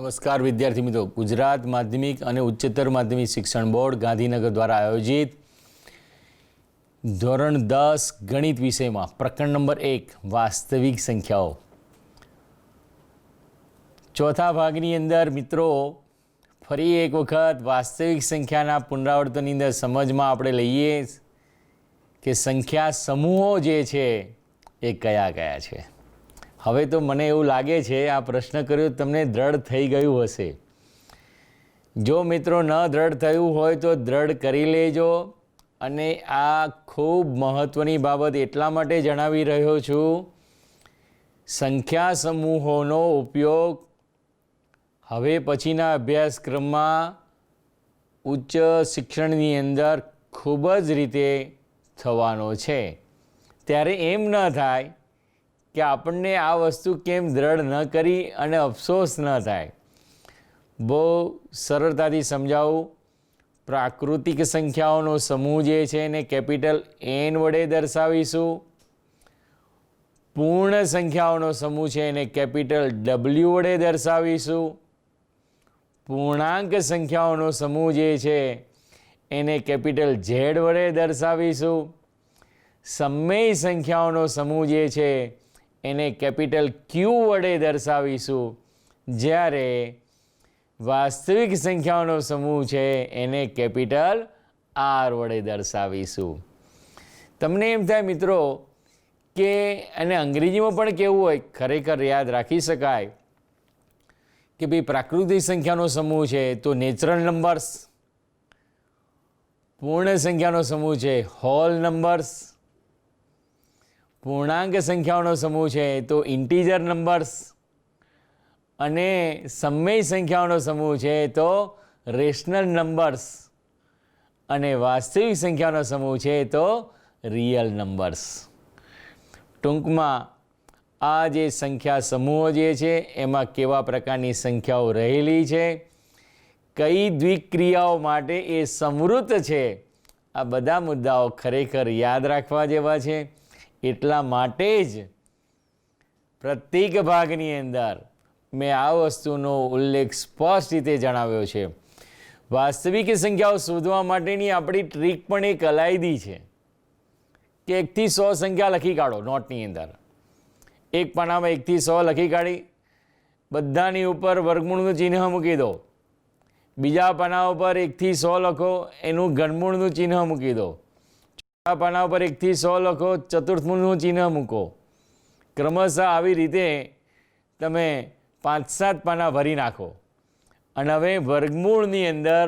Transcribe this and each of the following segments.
નમસ્કાર વિદ્યાર્થી મિત્રો, ગુજરાત માધ્યમિક અને ઉચ્ચતર માધ્યમિક શિક્ષણ બોર્ડ ગાંધીનગર દ્વારા આયોજિત ધોરણ 10 ગણિત વિષયમાં પ્રકરણ નંબર 1 વાસ્તવિક સંખ્યાઓ ચોથા ભાગની અંદર મિત્રો ફરી એક વખત વાસ્તવિક સંખ્યાના પુનરાવર્તનની અંદર સમજમાં આપણે લઈએ કે સંખ્યા સમૂહો જે છે એ કયા કયા છે। હવે તો મને એવું લાગે છે આ પ્રશ્ન કર્યો તમને દ્રઢ થઈ ગયું હશે। જો મિત્રો ન દ્રઢ થયું હોય તો દ્રઢ કરી લેજો। અને આ ખૂબ મહત્ત્વની બાબત એટલા માટે જણાવી રહ્યો છું, સંખ્યા સમૂહોનો ઉપયોગ હવે પછીના અભ્યાસક્રમમાં ઉચ્ચ શિક્ષણની અંદર ખૂબ જ રીતે થવાનો છે। ત્યારે એમ ન થાય કે આપણને આ વસ્તુ કેમ દ્રઢ ન કરી અને અફસોસ ન થાય। બહુ સરળતાથી સમજાવું। પ્રાકૃતિક સંખ્યાઓનો સમૂહ જે છે એને કેપિટલ એન વડે દર્શાવીશું। પૂર્ણ સંખ્યાઓનો સમૂહ છે એને કેપિટલ ડબલ્યુ વડે દર્શાવીશું। પૂર્ણાંક સંખ્યાઓનો સમૂહ જે છે એને કેપિટલ ઝેડ વડે દર્શાવીશું। સમય સંખ્યાઓનો સમૂહ જે છે એને કેપિટલ ક્યુ વડે દર્શાવીશું। જ્યારે વાસ્તવિક સંખ્યાઓનો સમૂહ છે એને કેપિટલ આર વડે દર્શાવીશું। તમને એમ થાય મિત્રો કે અને અંગ્રેજીમાં પણ કેવું હોય, ખરેખર યાદ રાખી શકાય કે ભાઈ પ્રાકૃતિક સંખ્યાનો સમૂહ છે તો નેચરલ નંબર્સ, પૂર્ણ સંખ્યાનો સમૂહ છે હોલ નંબર્સ, પૂર્ણાંક સંખ્યાઓનો સમૂહ છે તો ઇન્ટીજર નંબર્સ, અને સમય સંખ્યાઓનો સમૂહ છે તો રેશનલ નંબર્સ, અને વાસ્તવિક સંખ્યાનો સમૂહ છે તો રિયલ નંબર્સ। ટૂંકમાં આ જે સંખ્યા સમૂહો જે છે એમાં કેવા પ્રકારની સંખ્યાઓ રહેલી છે, કઈ દ્વિક્રિયાઓ માટે એ સમૃદ્ધ છે, આ બધા મુદ્દાઓ ખરેખર યાદ રાખવા જેવા છે। એટલા માટે જ પ્રત્યેક ભાગની અંદર મેં આ વસ્તુનો ઉલ્લેખ સ્પષ્ટ રીતે જણાવ્યો છે। વાસ્તવિક સંખ્યાઓ શોધવા માટેની આપણી ટ્રીક પણ એક અલાયદી છે કે 1 થી 100 સંખ્યા લખી કાઢો નોટની અંદર। એક પાનામાં 1 થી 100 લખી કાઢી બધાની ઉપર વર્ગમૂળનું ચિહ્ન મૂકી દો। બીજા પાના ઉપર 1 થી 100 લખો, એનું ઘનમૂળનું ચિહ્ન મૂકી દો। ચોથા પાના ઉપર 1 થી 100 લખો, ચતુર્થમૂળનું ચિહ્ન મૂકો। ક્રમશઃ આવી રીતે તમે 5-7 પાના ભરી નાખો અને હવે વર્ગમૂળની અંદર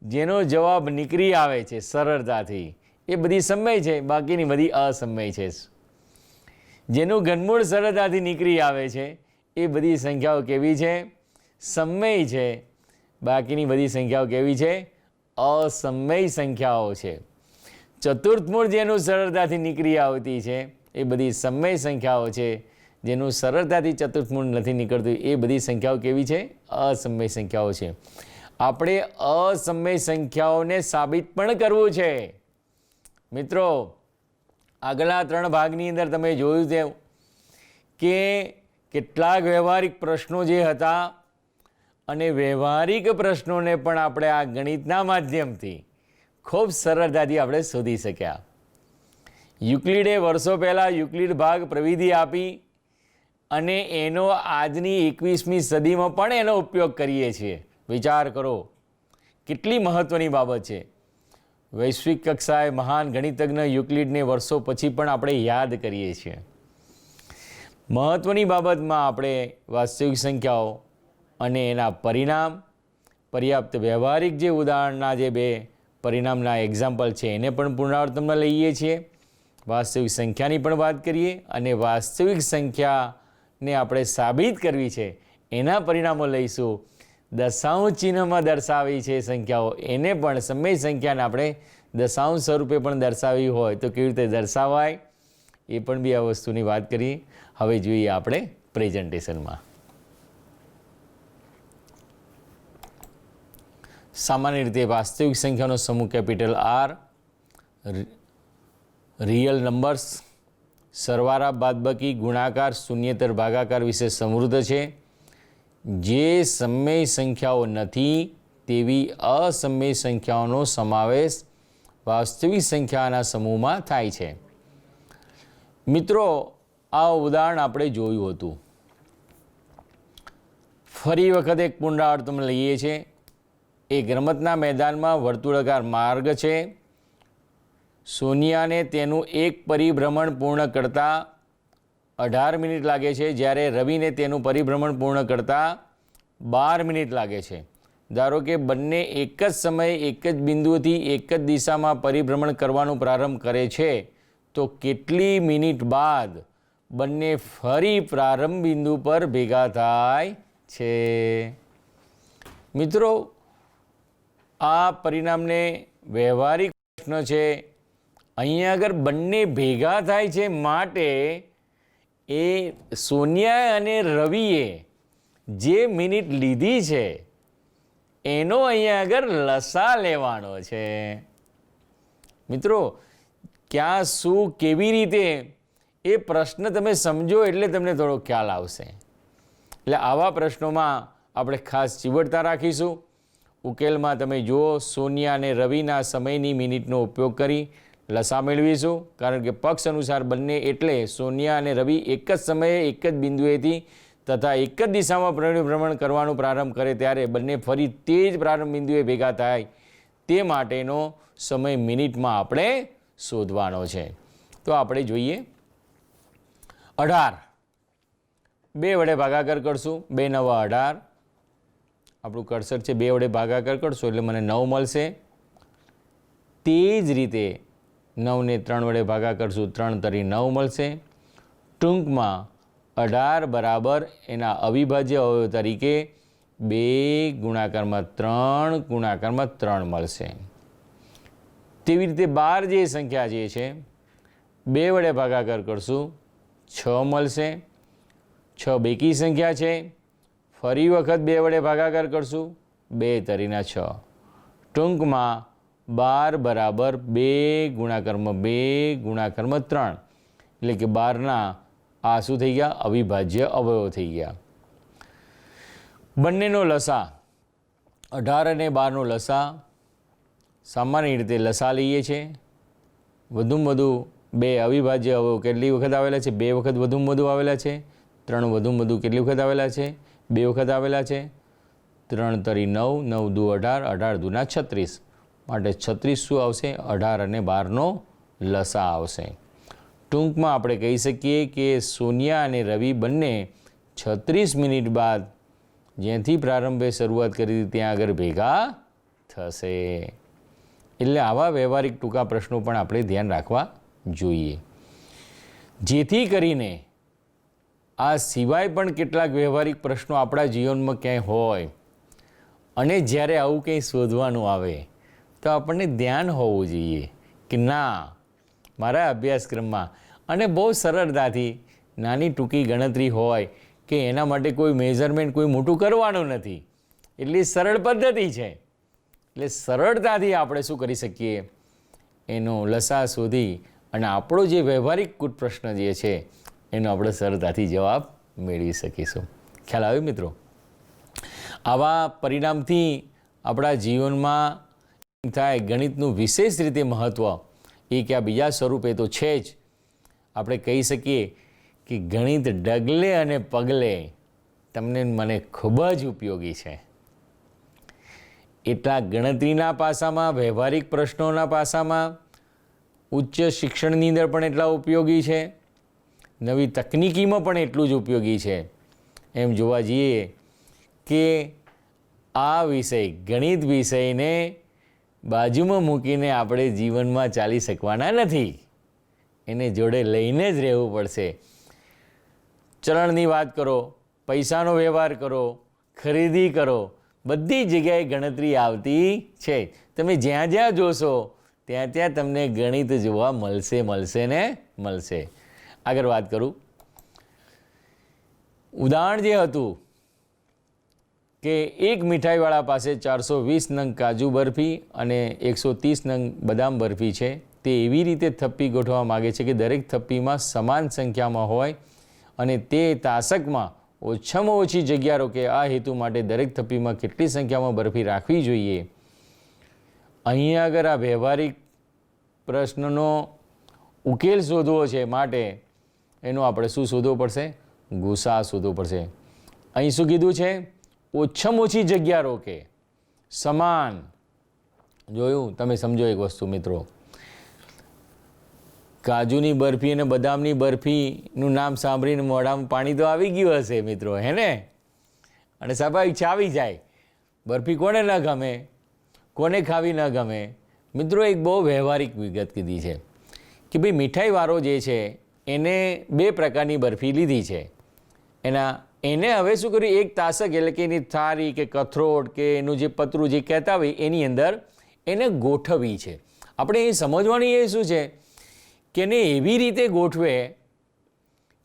જેનો જવાબ નીકળી આવે છે સરળતાથી એ બધી સમય છે, બાકીની બધી અસમય છે। જેનું ઘનમૂળ સરળતાથી નીકળી આવે છે એ બધી સંખ્યાઓ કેવી છે? સમય છે। બાકીની બધી સંખ્યાઓ કેવી છે? અસમય સંખ્યાઓ છે। ચતુર્થમૂળ જેનું સરળતાથી નીકળી આવતી છે એ બધી સમય સંખ્યાઓ છે। જેનું સરળતાથી ચતુર્થમૂળ નથી નીકળતું એ બધી સંખ્યાઓ કેવી છે? અસમય સંખ્યાઓ છે। આપણે અસમય સંખ્યાઓને સાબિત પણ કરવું છે મિત્રો। આગલા 3 ભાગની અંદર તમે જોયું તેમ કે કેટલાક વ્યવહારિક પ્રશ્નો જે હતા અને વ્યવહારિક પ્રશ્નોને પણ આપણે આ ગણિતના માધ્યમથી ખૂબ સરળતાથી આપણે શોધી શક્યા। યુક્લિડે વર્ષો પહેલાં યુક્લિડ ભાગ પ્રવિધિ આપી અને એનો આજની 21મી સદીમાં પણ એનો ઉપયોગ કરીએ છીએ। વિચાર કરો કેટલી મહત્ત્વની બાબત છે। વૈશ્વિક કક્ષાએ મહાન ગણિતજ્ઞ યુક્લિડને વર્ષો પછી પણ આપણે યાદ કરીએ છીએ। મહત્ત્વની બાબતમાં આપણે વાસ્તવિક સંખ્યાઓ અને એના પરિણામ, પર્યાપ્ત વ્યવહારિક જે ઉદાહરણના જે 2 પરિણામના એક્ઝામ્પલ છે એને પણ પુનરાવર્તનમાં લઈએ છીએ। વાસ્તવિક સંખ્યાની પણ વાત કરીએ અને વાસ્તવિક સંખ્યાને આપણે સાબિત કરવી છે એના પરિણામો લઈશું। દશાંશ ચિહ્નમાં દર્શાવી છે સંખ્યાઓ એને પણ સમય સંખ્યાને આપણે દશાંશ સ્વરૂપે પણ દર્શાવી હોય તો કેવી રીતે દર્શાવાય એ પણ બી આ વસ્તુની વાત કરીએ। હવે જોઈએ આપણે પ્રેઝન્ટેશનમાં। સામાન્ય રીતે વાસ્તવિક સંખ્યાનો સમૂહ કેપિટલ આર, રિયલ નંબર્સ, સરવાળા બાદબાકી ગુણાકાર શૂન્યેતર ભાગાકાર વિશે સમૃદ્ધ છે। જે સમય સંખ્યાઓ નથી તેવી અસમય સંખ્યાઓનો સમાવેશ વાસ્તવિક સંખ્યાના સમૂહમાં થાય છે. મિત્રો, આ ઉદાહરણ આપણે જોયું હતું. ફરી વખત એક પુનરાવર્તન લઈએ છીએ. એક રમતના મેદાનમાં વર્તુળાકાર માર્ગ છે. સોનિયાને તેનું એક પરિભ્રમણ પૂર્ણ કરતાં 18 મિનિટ લાગે છે, જ્યારે રવિને તેનું પરિભ્રમણ પૂર્ણ કરતાં 12 મિનિટ લાગે છે. ધારો કે બંને એક જ સમયે એક જ બિંદુથી એક જ દિશામાં પરિભ્રમણ કરવાનું પ્રારંભ કરે છે, તો કેટલી મિનિટ બાદ બંને ફરી પ્રારંભ બિંદુ પર ભેગા થાય છે? મિત્રો, આ પરિણામને વ્યવહારિક પ્રશ્ન છે. અહીંયા આગળ બંને ભેગા થાય છે માટે એ સોનિયા અને રવિએ જે મિનિટ લીધી છે એનો અહીંયા આગળ લસા લેવાનો છે. મિત્રો, ક્યાં શું કેવી રીતે એ પ્રશ્ન તમે સમજો એટલે તમને થોડો ખ્યાલ આવશે. એટલે આવા પ્રશ્નોમાં આપણે ખાસ ચીવટતા રાખીશું. ઉકેલમાં તમે જુઓ, સોનિયા અને રવિના સમયની મિનિટનો ઉપયોગ કરી લસા મેળવીશું. કારણ કે પક્ષ અનુસાર બંને એટલે સોનિયા અને રવિ એક જ સમયે એક જ બિંદુએથી તથા એક જ દિશામાં પરિભ્રમણ કરવાનું પ્રારંભ કરે ત્યારે બંને ફરી તે જ પ્રારંભ બિંદુએ ભેગા થાય તે માટેનો સમય મિનિટમાં આપણે શોધવાનો છે. તો આપણે જોઈએ 18. 2 વડે ભાગાકાર કરશું. 2 × 9 = 18. આપણું કર્સર છે 2 વડે ભાગાકાર કરશું એટલે મને 9 મળશે. તે જ રીતે 9 ને 3 વડે ભાગા કરશું, 3 તરી 9 મળશે. ટૂંકમાં 18 બરાબર એના અવિભાજ્ય અવયવ તરીકે 2 ગુણાકારમાં 3 ગુણાકારમાં 3 મળશે. તેવી રીતે 12 જે સંખ્યા જે છે 2 વડે ભાગાકાર કરશું 6 મળશે. 6 બેકી સંખ્યા છે. ફરી વખત 2 વડે ભાગાકાર કરશું, 2 તરીના 6. ટૂંકમાં 12 બરાબર 2 ગુણાકારમાં 2 ગુણાકારમાં 3 એટલે કે 12ના આ શું થઈ ગયા? અવિભાજ્ય અવયવો થઈ ગયા. બંનેનો લસા 18 અને 12નો લસા સામાન્ય રીતે લસા લઈએ છીએ. વધુમાં વધુ 2 અવિભાજ્ય અવયવ કેટલી વખત આવેલા છે? 2 વખત વધુમાં વધુ આવેલા છે. 3 વધુમાં વધુ કેટલી વખત આવેલા છે? 2 વખત આવેલા છે. 3 તરી 9, 9 દુ 18, 18 દુના 36. માટે 36 શું આવશે? 18 અને 12નો લસા આવશે. ટૂંકમાં આપણે કહી શકીએ કે સોનિયા અને રવિ બંને 36 મિનિટ બાદ જ્યાંથી પ્રારંભે શરૂઆત કરી હતી ત્યાં આગળ ભેગા થશે. એટલે આવા વ્યવહારિક ટૂંકા પ્રશ્નો પણ આપણે ધ્યાન રાખવા જોઈએ. જેથી કરીને આ સિવાય પણ કેટલાક વ્યવહારિક પ્રશ્નો આપણા જીવનમાં ક્યાંય હોય અને જ્યારે આવું કંઈ શોધવાનું આવે તો આપણને ધ્યાન હોવું જોઈએ કે ના, મારા અભ્યાસક્રમમાં અને બહુ સરળતાથી નાની ટૂંકી ગણતરી હોય કે એના માટે કોઈ મેઝરમેન્ટ કોઈ મોટું કરવાનું નથી. એટલી સરળ પદ્ધતિ છે. એટલે સરળતાથી આપણે શું કરી શકીએ? એનો લસા શોધી અને આપણો જે વ્યવહારિક કૂટ પ્રશ્ન જે છે એનો આપણે સરળતાથી જવાબ મેળવી શકીશું. ખ્યાલ આવ્યો મિત્રો? આવા પરિણામથી આપણા જીવનમાં થાય ગણિતનું વિશેષ રીતે મહત્ત્વ એ કે આ બીજા સ્વરૂપે તો છે જ. આપણે કહી શકીએ કે ગણિત ડગલે અને પગલે તમને મને ખૂબ જ ઉપયોગી છે. એટલા ગણતરીના પાસામાં, વ્યવહારિક પ્રશ્નોના પાસામાં, ઉચ્ચ શિક્ષણની અંદર પણ એટલા ઉપયોગી છે. નવી તકનિકીમાં પણ એટલું જ ઉપયોગી છે. એમ જોવા જઈએ કે આ વિષય ગણિત વિષયને બાજુમાં મૂકીને આપણે જીવનમાં ચાલી શકવાના નથી. એને જોડે લઈને જ રહેવું પડશે. ચલણની વાત કરો, પૈસાનો વ્યવહાર કરો, ખરીદી કરો, બધી જગ્યાએ ગણતરી આવતી છે. તમે જ્યાં જ્યાં જોશો ત્યાં ત્યાં તમને ગણિત જોવા મળશે. આગળ વાત કરું. ઉદાહરણ જે હતું કે એક મીઠાઈવાળા પાસે 420 નંગ કાજુ બરફી અને 130 નંગ બદામ બરફી છે. તે એવી રીતે થપ્પી ગોઠવવા માગે છે કે દરેક થપ્પીમાં સમાન સંખ્યામાં હોય અને તે તાસકમાં ઓછામાં ઓછી જગ્યા રોકે. આ હેતુ માટે દરેક થપ્પીમાં કેટલી સંખ્યામાં બરફી રાખવી જોઈએ? અહીંયા આગળ આ વ્યવહારિક પ્રશ્નનો ઉકેલ શોધવો છે, માટે એનો આપણે શું શોધવો પડશે? ગુસા શોધવો પડશે. અહીં શું કીધું છે? ઓછામાં ઓછી જગ્યા રોકે. સમાન. જોયું? તમે સમજો એક વસ્તુ મિત્રો, કાજુની બરફી અને બદામની બરફીનું નામ સાંભળીને મોઢામાં પાણી તો આવી ગયું હશે મિત્રો, હે ને? અને સ્વાભાવિક છે, આવી જાય. બરફી કોને ન ગમે? કોને ખાવી ન ગમે? મિત્રો એક બહુ વ્યવહારિક વિગત કીધી છે કે ભાઈ મીઠાઈવાળો જે છે એને 2 પ્રકારની બરફી લીધી છે. એને હવે શું કર્યું? એક તાસક એટલે કે એની થાળી કે કથરોટ કે એનું જે પતરું જે કહેતા હોય એની અંદર એને ગોઠવી છે. આપણે એ સમજવાની એ શું છે કે એને એવી રીતે ગોઠવે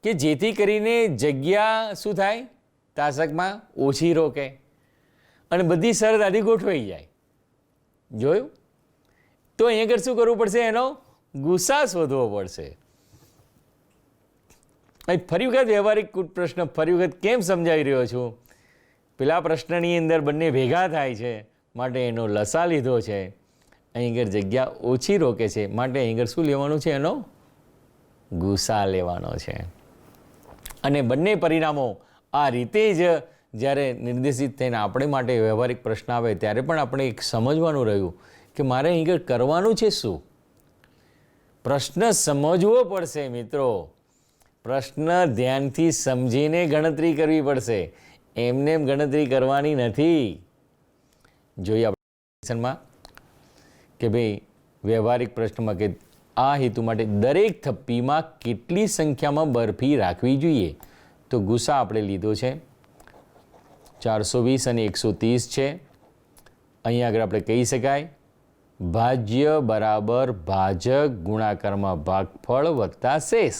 કે જેથી કરીને જગ્યા શું થાય? તાસકમાં ઓછી રોકે અને બધી સરળતાથી ગોઠવાઈ જાય. જોયું? તો અહીં આગળ શું કરવું પડશે? એનો ગુસા શોધવો પડશે. ફરી વખત વ્યવહારિક પ્રશ્ન ફરી વખત કેમ સમજાવી રહ્યો છું? પેલા પ્રશ્નની અંદર બંને ભેગા થાય છે માટે એનો લસા લીધો છે. અહીં આગળ જગ્યા ઓછી રોકે છે માટે અહીં આગળ શું લેવાનું છે? એનો ગુસા લેવાનો છે. અને બંને પરિણામો આ રીતે જ જ્યારે નિર્દેશિત થઈને આપણે માટે વ્યવહારિક પ્રશ્ન આવે ત્યારે પણ આપણે એક સમજવાનું રહ્યું કે મારે અહીં આગળ કરવાનું છે શું? પ્રશ્ન સમજવો પડશે મિત્રો. પ્રશ્ન ધ્યાનથી સમજીને ગણતરી કરવી પડશે. એમને એમ ગણતરી કરવાની નથી. જોઈએ આપણે કે ભાઈ વ્યવહારિક પ્રશ્નમાં કે આ હેતુ માટે દરેક થપ્પીમાં કેટલી સંખ્યામાં બરફી રાખવી જોઈએ? તો ગુસા આપણે લીધો છે 420 અને 130 છે. અહીં આગળ આપણે કહી શકાય ભાજ્ય બરાબર ભાજક ગુણાકારમાં ભાગફળ વત્તા શેષ.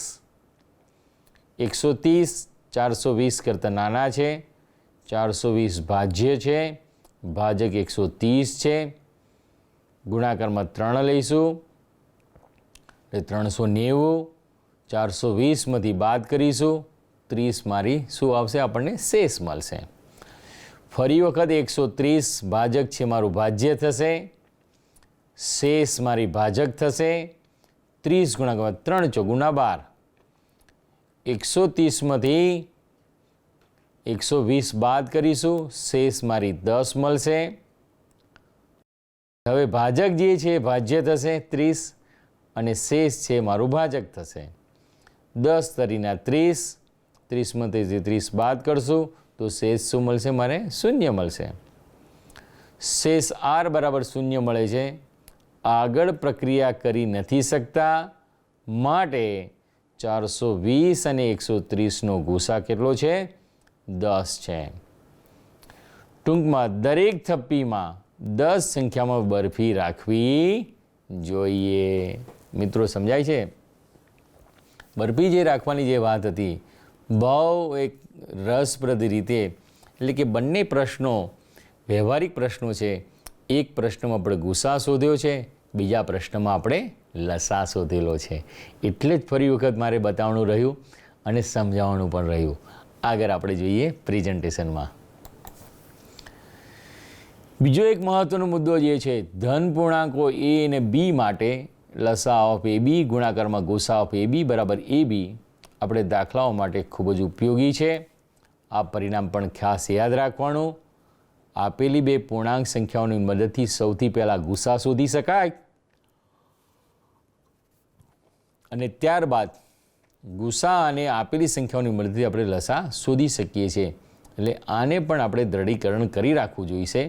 130 420 કરતાં નાના છે, 420 ભાજ્ય છે, ભાજક 130 છે, ગુણાકારમાં 3 લઈશું એટલે 390. 420માંથી બાદ કરીશું, 30 મારી શું આવશે? આપણને શેષ મળશે. ફરી વખત 130 ભાજક છે મારું ભાજ્ય થશે, શેષ મારી ભાજક થશે. 30 ગુણાકારમાં 3 ચોગુણા 12. 130માંથી 120 બાદ કરીશું, શેષ મારી 10 મળશે. હવે ભાજક જે છે ભાજ્ય થશે 30 અને શેષ છે મારું ભાજક થશે. 10 તરીના 30, 30માંથી 30 બાદ કરશું તો શેષ શું મળશે? મારે શૂન્ય મળશે. શેષ આર બરાબર શૂન્ય મળે છે. આગળ પ્રક્રિયા કરી નથી શકતા માટે 420 અને 130નો ગુસા કેટલો છે? 10 છે. ટૂંકમાં દરેક થપ્પીમાં 10 સંખ્યામાં બરફી રાખવી જોઈએ. મિત્રો સમજાય છે? બરફી જે રાખવાની જે વાત હતી બહુ એક રસપ્રદ રીતે, એટલે કે બંને પ્રશ્નો વ્યવહારિક પ્રશ્નો છે. એક પ્રશ્નમાં આપણે ગુસા શોધ્યો છે, બીજા પ્રશ્નમાં આપણે લસા શોધેલો છે. એટલે જ ફરી વખત મારે બતાવવાનું રહ્યું અને સમજાવવાનું પણ રહ્યું. આગળ આપણે જોઈએ પ્રેઝન્ટેશનમાં. બીજો એક મહત્વનો મુદ્દો જે છે ધન પૂર્ણાંકો એ અને બી માટે લસા ઓફ એ બી ગુણાકારમાં ગુસા ઓફ એ બી બરાબર એ બી આપણે દાખલાઓ માટે ખૂબ જ ઉપયોગી છે. આ પરિણામ પણ ખાસ યાદ રાખવાનું. આપેલી 2 પૂર્ણાંક સંખ્યાઓની મદદથી સૌથી પહેલાં ગુસા શોધી શકાય અને ત્યારબાદ ગુસા અને આપેલી સંખ્યાઓની મદદથી આપણે લસા શોધી શકીએ છીએ. એટલે આને પણ આપણે દ્રઢીકરણ કરી રાખવું જોઈશે,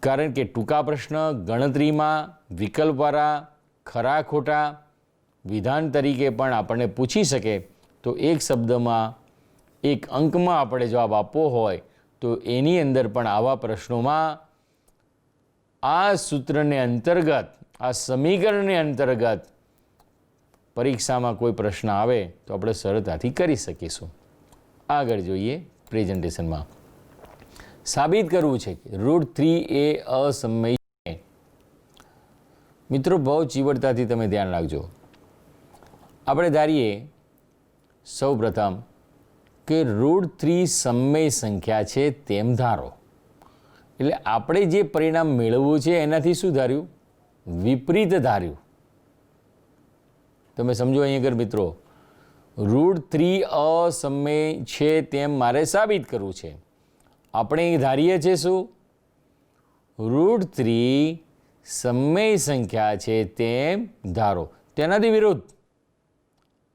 કારણ કે ટૂંકા પ્રશ્ન ગણતરીમાં વિકલ્પવાળા ખરા ખોટા વિધાન તરીકે પણ આપણને પૂછી શકે. તો એક શબ્દમાં એક અંકમાં આપણે જવાબ આપવો હોય તો એની અંદર પણ આવા પ્રશ્નોમાં આ સૂત્રને અંતર્ગત, આ સમીકરણને અંતર્ગત પરીક્ષામાં કોઈ પ્રશ્ન આવે તો આપણે સરળતાથી કરી શકીશું. આગળ જોઈએ પ્રેઝન્ટેશનમાં. સાબિત કરવું છે કે √3 એ અસમય છે. મિત્રો બહુ ચીવટતાથી તમે ધ્યાન રાખજો. આપણે ધારીએ સૌ પ્રથમ કે √3 સમમેય સંખ્યા છે તેમ ધારો. એટલે આપણે જે પરિણામ મેળવવું છે એનાથી શું ધાર્યું? વિપરીત ધાર્યું. તમે સમજો અહીં આગળ મિત્રો, √3 અસમમેય છે તેમ મારે સાબિત કરવું છે. આપણે ધારીએ છીએ શું? √3 સમમેય સંખ્યા છે તેમ ધારો. તેનાથી વિરુદ્ધ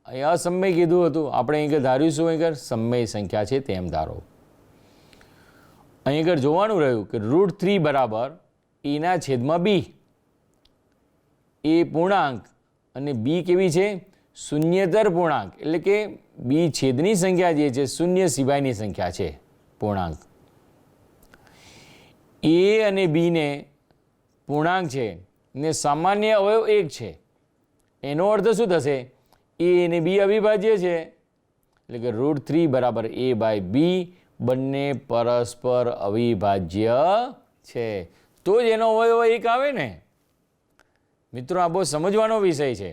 અહીં અસમમેય કીધું હતું, આપણે અહીં ધાર્યું શું? અહીં સમમેય સંખ્યા છે તેમ ધારો. અહીં આગળ જોવાનું રહ્યું કે √3 બરાબર એના છેદમાં બી. એ પૂર્ણાંક અને બી કેવી છે? શૂન્યતર પૂર્ણાંક. એટલે કે બી છેદની સંખ્યા જે છે શૂન્ય સિવાયની સંખ્યા છે, પૂર્ણાંક. એ અને બીને પૂર્ણાંક છે ને સામાન્ય અવયવ 1 છે. એનો અર્થ શું થશે? એ અને બી અવિભાજ્ય છે. એટલે કે √3 બરાબર a/b બંને પરસ્પર અવિભાજ્ય છે. તો જ એનો અવયવ 1 આવે ને. મિત્રો આ બહુ સમજવાનો વિષય છે.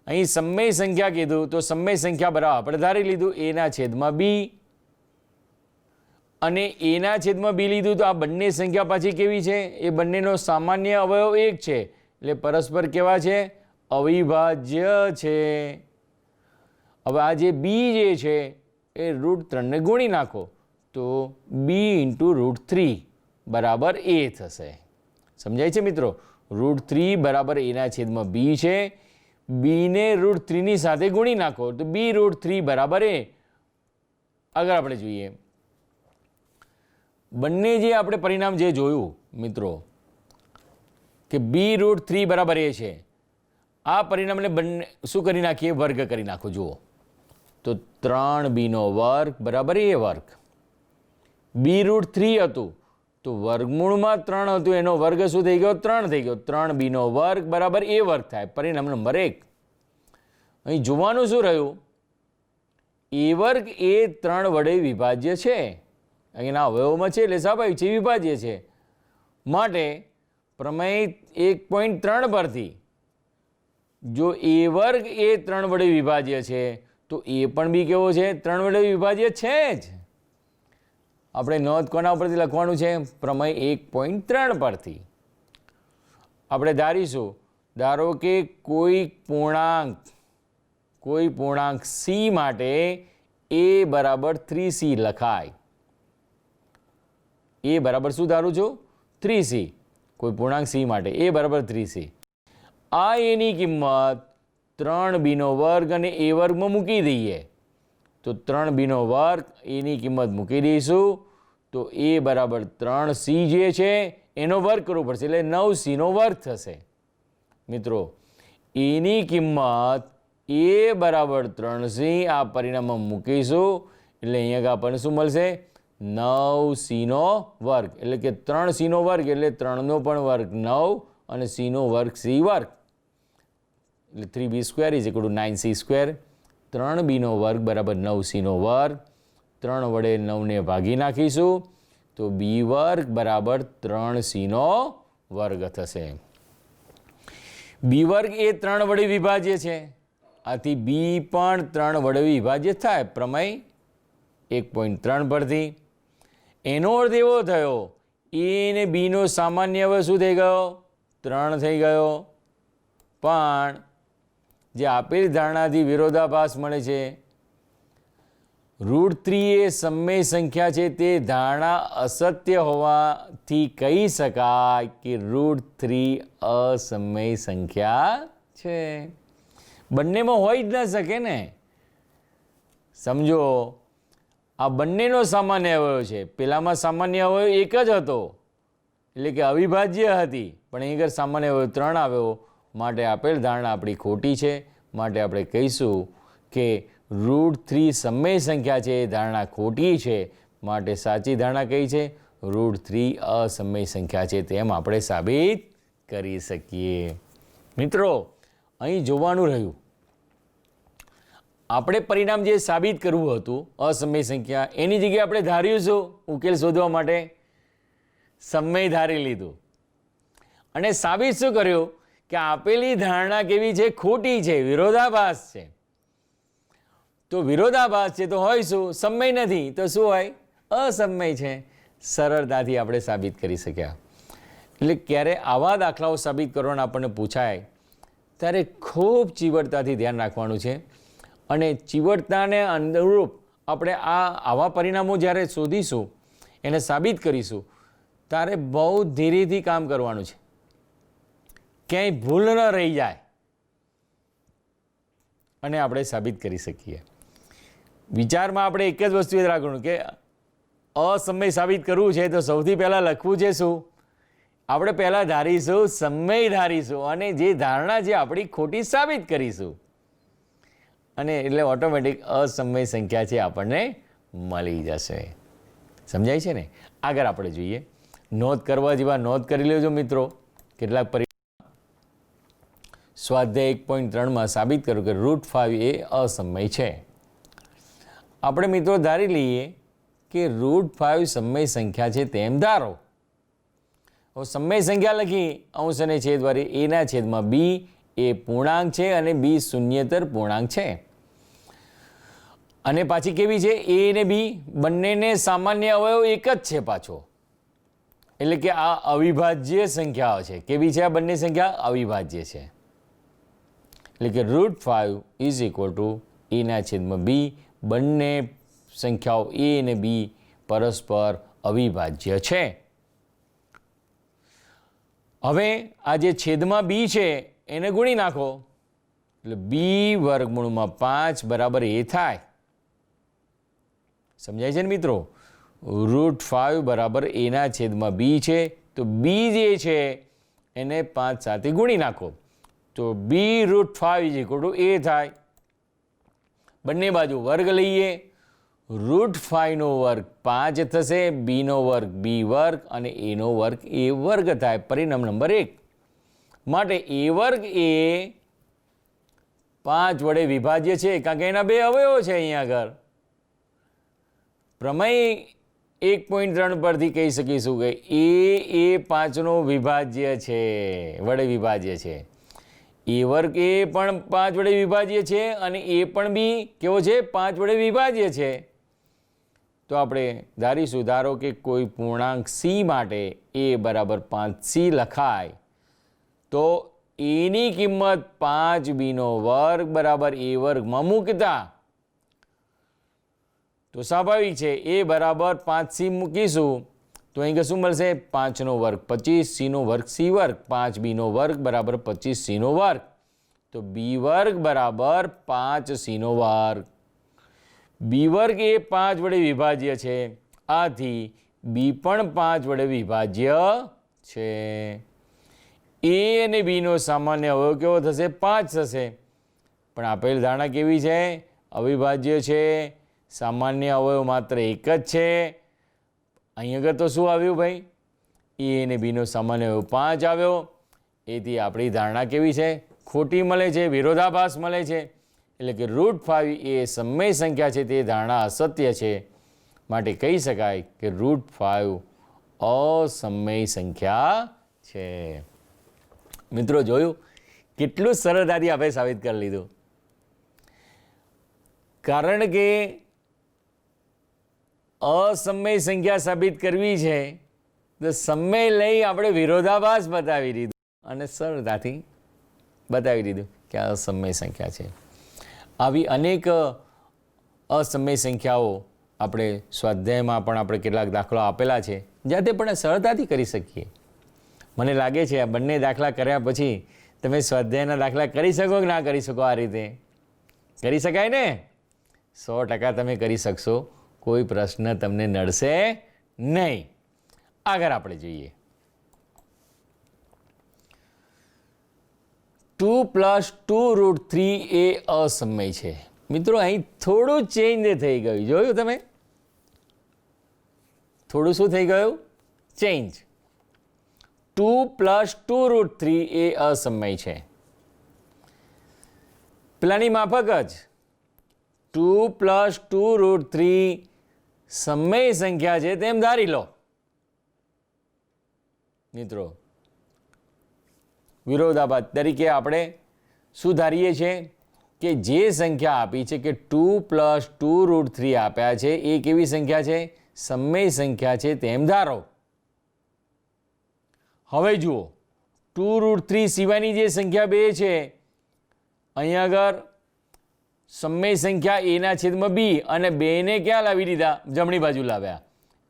અહીં સમમેય સંખ્યા કીધું તો સમમેય સંખ્યા બરાબર આપણે ધારી લીધું એના છેદમાં બી, અને એના છેદમાં બી લીધું તો આ બંને સંખ્યા પાછી કેવી છે? એ બંનેનો સામાન્ય અવયવ 1 છે. એટલે પરસ્પર કેવા છે? અવિભાજ્ય છે. હવે આ જે બી જે છે એ √3 ને ગુણી નાખો તો બી × √3 બરાબર a થશે. સમજાય છે મિત્રો? √3 બરાબર એના છેદમાં બી છે. બીને √3 ની સાથે ગુણી નાખો તો બી √3 બરાબર a. આગળ આપણે જોઈએ બંને જે આપણે પરિણામ જે જોયું મિત્રો કે બી √3 બરાબર a છે, આ પરિણામને બંને શું કરી નાખીએ? વર્ગ કરી નાખો. જુઓ તો 3b² બરાબર a². બી √3 હતું તો વર્ગમૂળમાં 3 હતું, એનો વર્ગ શું થઈ ગયો? 3 થઈ ગયો. 3b² બરાબર a² થાય. પરિણામ નંબર 1. અહીં જોવાનું શું રહ્યું? a² એ 3 વડે વિભાજ્ય છે. અહીંના અવયવમાં છે એટલે સ્વાભાવિક છે, વિભાજ્ય છે. માટે પ્રમેય 1.3 પરથી જો a² એ 3 વડે વિભાજ્ય છે તો એ પણ બી કેવો છે? 3 વડે વિભાજ્ય છે જ. આપણે નોંધ કોના ઉપરથી લખવાનું છે? પ્રમેય 1.3 પરથી. આપણે ધારીશું, ધારો કે કોઈ પૂર્ણાંક c માટે a બરાબર 3c લખાય. a બરાબર શું ધારું છું? 3c. કોઈ પૂર્ણાંક c માટે a બરાબર 3c. આ એની કિંમત 3b² અને a² માં મૂકી દઈએ તો 3b² એની કિંમત મૂકી દઈશું તો a બરાબર 3c જે છે એનો વર્ગ કરવો પડશે એટલે 9c² થશે. મિત્રો એની કિંમત a બરાબર 3c આ પરિણામમાં મૂકીશું એટલે અહીંયા આપણને શું મળશે? 9c². એટલે કે 3c² એટલે 3નો પણ વર્ગ 9 અને c² c². એટલે 3b² = 9c². 3b² બરાબર 9c². 3 વડે 9ને ભાગી નાખીશું તો b² બરાબર 3c² થશે. b² એ 3 વડે વિભાજ્ય છે, આથી બી પણ 3 વડે વિભાજ્ય થાય પ્રમેય 1.3 પરથી. એનો અર્થ એવો થયો એ અને બીનો સામાન્ય અવયવ શું થઈ ગયો? 3 થઈ ગયો. પણ જે આપેલ ધારણાથી વિરોધાભાસ મળે છે. √3 એ સમમેય સંખ્યા છે તે ધારણા અસત્ય હોવાથી કહી શકાય કે √3 અસમમેય સંખ્યા છે. બંનેમાં હોઈ જ ન શકે ને. સમજો આ બંનેનો સામાન્ય અવયવ છે. પેલામાં સામાન્ય અવયવ 1 જ હતો એટલે કે અવિભાજ્ય હતી, પણ અહીં આગળ સામાન્ય અવયવ 3 આવ્યો. માટે આપેલ ધારણા આપણી ખોટી છે. માટે આપણે કહીશું કે √3 સમમેય સંખ્યા છે એ ધારણા ખોટી છે. માટે સાચી ધારણા કઈ છે? √3 અસમમેય સંખ્યા છે તેમ આપણે સાબિત કરી શકીએ. મિત્રો અહીં જોવાનું રહ્યું, આપણે પરિણામ જે સાબિત કરવું હતું અસમમેય સંખ્યા, એની જગ્યાએ આપણે ધાર્યું શું? ઉકેલ શોધવા માટે સમમેય ધારી લીધું અને સાબિત શું કર્યું કે આપેલી ધારણા કેવી છે? ખોટી છે, વિરોધાભાસ છે. તો વિરોધાભાસ છે તો હોય શું? સમય નથી તો શું હોય? અસમય છે. સરળતાથી આપણે સાબિત કરી શક્યા. એટલે ક્યારે આવા દાખલાઓ સાબિત કરવાના આપણને પૂછાય ત્યારે ખૂબ ચીવટતાથી ધ્યાન રાખવાનું છે. અને ચીવટતાને અનુરૂપ આપણે આવા પરિણામો જ્યારે શોધીશું, એને સાબિત કરીશું, ત્યારે બહુ ધીરેથી કામ કરવાનું છે. ક્યાંય ભૂલ ન રહી જાય અને આપણે સાબિત કરી શકીએ. વિચારમાં આપણે એક જ વસ્તુ યાદ રાખવાનું કે અસમય સાબિત કરવું છે તો સૌથી પહેલાં લખવું છે શું? આપણે પહેલાં ધારીશું, સમય ધારીશું અને જે ધારણા છે આપણી ખોટી સાબિત કરીશું. અને એટલે ઓટોમેટિક અસમય સંખ્યા છે આપણને મળી જશે. સમજાય છે ને? આગળ આપણે જોઈએ. નોંધ કરવા જેવા નોંધ કરી લેજો મિત્રો. કેટલાક સ્વાધ્યાય 1.3માં સાબિત કરો કે √5 એ અસમય છે. આપણે મિત્રો ધારી લઈએ કે √5 સમય સંખ્યા છે તેમ ધારો. હવે સમય સંખ્યા લખી અંશ અને છેદવાળી એના છેદમાં બી એ પૂર્ણાંક છે અને બી શૂન્યેતર પૂર્ણાંક છે. અને પાછી કેવી છે? એ અને બી બંનેને સામાન્ય અવયવ એક જ છે પાછો. એટલે કે આ અવિભાજ્ય સંખ્યાઓ છે. કેવી છે આ બંને સંખ્યા? અવિભાજ્ય છે. એટલે કે √5 ઇઝ ઇક્વલ ટુ એના છેદમાં બી. બંને સંખ્યાઓ એ અને બી પરસ્પર અવિભાજ્ય છે. હવે આ જે છેદમાં બી છે એને ગુણી નાખો એટલે બી વર્ગમૂળમાં 5 બરાબર એ થાય. સમજાય છે ને મિત્રો? √5 બરાબર એના છેદમાં બી છે તો બી જે છે એને 5 સાથે ગુણી નાખો તો બી √5 ઇઝ ઇક્વલ ટુ એ થાય. બંને બાજુ વર્ગ લઈએ. √5 નો વર્ગ 5 થશે, બીનો વર્ગ બી વર્ગ અને એનો વર્ગ એ વર્ગ થાય. પરિણામ નંબર 1. માટે એ વર્ગ એ 5 વડે વિભાજ્ય છે કારણ કે એના બે અવયવો છે. અહીંયા આગળ પ્રમેય 1.3 પરથી કહી શકીશું કે એ 5નો વિભાજ્ય છે, વડે વિભાજ્ય છે. એ વર્ગ એ પણ 5 વડે વિભાજ્ય છે અને એ પણ બી કેવો છે? 5 વડે વિભાજ્ય છે. તો આપણે ધારીશું, ધારો કે કોઈ પૂર્ણાંક સી માટે એ બરાબર 5c લખાય તો એની કિંમત 5bનો વર્ગ બરાબર એ વર્ગમાં મૂકતા તો સ્વાભાવિક છે એ બરાબર 5c મૂકીશું તો અહીં શું મળશે? 5નો વર્ગ 25, સીનો વર્ગ સી વર્ગ, 5bનો વર્ગ બરાબર 25cનો વર્ગ. તો બી વર્ગ બરાબર 5cનો વર્ગ. બી વર્ગ એ 5 વડે વિભાજ્ય છે. આથી બી પણ 5 વડે વિભાજ્ય છે. એ અને બીનો સામાન્ય અવયવ કેવો થશે? 5 થશે. પણ આપેલ ધારણા કેવી છે? અવિભાજ્ય છે. સામાન્ય અવયવ માત્ર એક જ છે. અહીં આગળ તો શું આવ્યું ભાઈ? એ અને બીનો સામાન્ય અવયવ 5 આવ્યો. એથી આપણી ધારણા કેવી છે? ખોટી મળે છે, વિરોધાભાસ મળે છે. એટલે કે √5 એ સમય સંખ્યા છે તે ધારણા અસત્ય છે. માટે કહી શકાય કે √5 અસમય સંખ્યા છે. મિત્રો જોયું કેટલું સરળતાથી આપણે સાબિત કરી લીધું. કારણ કે અસમય સંખ્યા સાબિત કરવી છે તો સમય લઈ આપણે વિરોધાભાસ બતાવી દીધું અને સરળતાથી બતાવી દીધું કે આ અસમય સંખ્યા છે. આવી અનેક અસમય સંખ્યાઓ આપણે સ્વાધ્યાયમાં પણ આપણે કેટલાક દાખલા આપેલા છે જાતે પણ સરળતાથી કરી શકીએ. મને લાગે છે આ બંને દાખલા કર્યા પછી તમે સ્વાધ્યાયના દાખલા કરી શકો કે ના કરી શકો? આ રીતે કરી શકાય ને? 100% તમે કરી શકશો. કોઈ પ્રશ્ન તમને નડશે નહીં. આગળ આપણે જોઈએ. 2 + 2√3 એ અસમય છે. મિત્રો અહીં થોડું ચેન્જ થઈ ગયું. જોયું તમે? થોડું શું થઈ ગયું? ચેન્જ. 2 + 2√3 એ અસમય છે. પેલાની માફક જ 2 + 2√3 સમય સંખ્યા છે તેમ ધારી લો. મિત્રો વિરોધાભાસ તરીકે આપણે શું ધારીએ છીએ કે જે સંખ્યા આપી છે કે 2 + 2√3 આપ્યા છે એ કેવી સંખ્યા છે? સમય સંખ્યા છે તેમ ધારો. હવે જુઓ, 2√3 સિવાયની જે સંખ્યા 2 છે, અહીંયા આગળ સમય સંખ્યા એના છેદમાં બી અને 2ને ક્યાં લાવી દીધા? જમણી બાજુ લાવ્યા.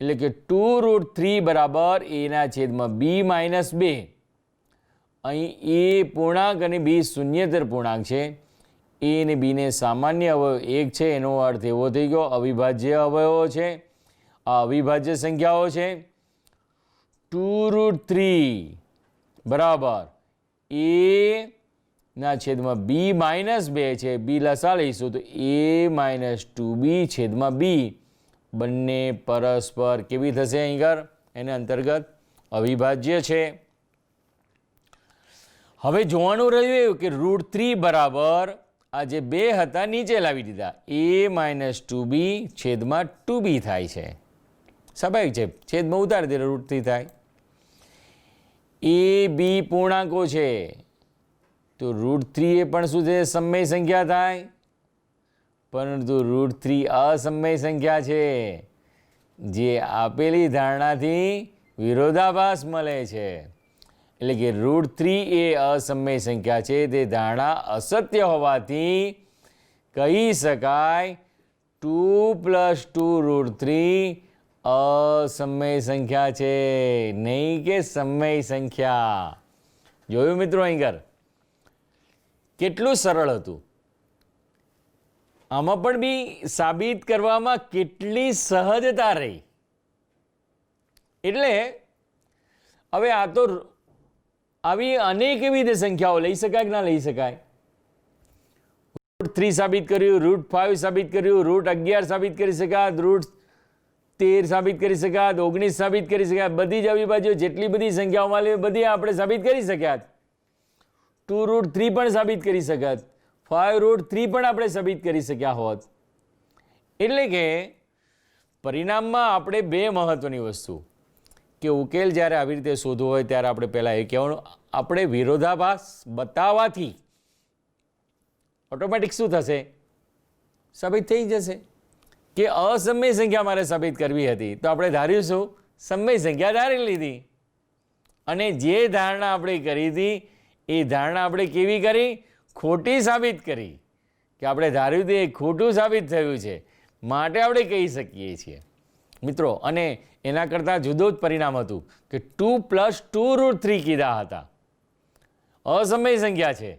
એટલે કે 2√3 બરાબર એના છેદમાં બી - 2. અહીં એ પૂર્ણાંક અને બી શૂન્યેતર પૂર્ણાંક છે. એ અને બીને સામાન્ય અવયવ 1 છે. એનો અર્થ એવો થઈ ગયો અવિભાજ્ય અવયવો છે. આ અવિભાજ્ય સંખ્યાઓ છે. 2√3 બરાબર એ ના છેદમાં બી -2 છે. બી લસા લઈશું તો a - 2b છેદમાં બી. બંને પરસ્પર કેવી થશે? અહીં આગળ એને અંતર્ગત અવિભાજ્ય છે. હવે જોવાનું રહ્યું એવું કે √3 બરાબર આ જે 2 હતા નીચે લાવી દીધા. a - 2b છેદમાં 2b થાય છે. સ્વાભાવિક છે, છેદમાં ઉતારી દે √3 થાય. એ બી પૂર્ણાંકો છે તો √3 એ પણ શું છે? સમય સંખ્યા થાય. પરંતુ √3 અસમય સંખ્યા છે, જે આપેલી ધારણાથી વિરોધાભાસ મળે છે. એટલે કે √3 એ અસમય સંખ્યા છે, તે ધારણા અસત્ય હોવાથી કહી શકાય 2 + 2√3 અસમય સંખ્યા છે, નહીં કે સમય સંખ્યા. જોયું મિત્રો? અહીં કેટલું સરળ હતું. આમાં પણ બી સાબિત કરવામાં કેટલી સહજતા રહી. એટલે હવે આ તો આવી અનેક એવી રીતે સંખ્યાઓ લઈ શકાય કે ના લઈ શકાય? √3 સાબિત કર્યું, √5 સાબિત કર્યું, √11 સાબિત કરી શકાત, √13 સાબિત કરી શકાત, 19 સાબિત કરી શકાત. બધી જ અવિભાજ્યો જેટલી બધી સંખ્યાઓમાં લે બધી આપણે સાબિત કરી શક્યા. 2√3 પણ સાબિત કરી શકાત, 5√3 પણ આપણે સાબિત કરી શક્યા હોત. એટલે કે પરિણામમાં આપણે બે મહત્વની વસ્તુ કે ઉકેલ જ્યારે આવી રીતે શોધવો હોય ત્યારે આપણે પહેલાં એ કહેવાનું, આપણે વિરોધાભાસ બતાવવાથી ઓટોમેટિક શું થશે? સાબિત થઈ જશે. કે અસમય સંખ્યા મારે સાબિત કરવી હતી તો આપણે ધાર્યું શું? સમય સંખ્યા ધારી લીધી. અને જે ધારણા આપણે કરી હતી એ ધારણા આપણે કેવી કરી? ખોટી સાબિત કરી. કે આપણે ધાર્યું હતું એ ખોટું સાબિત થયું છે, માટે આપણે કહી શકીએ છીએ મિત્રો. અને એના કરતાં જુદું જ પરિણામ હતું કે 2 + 2√3 કીધા હતા. અસમય સંખ્યા છે,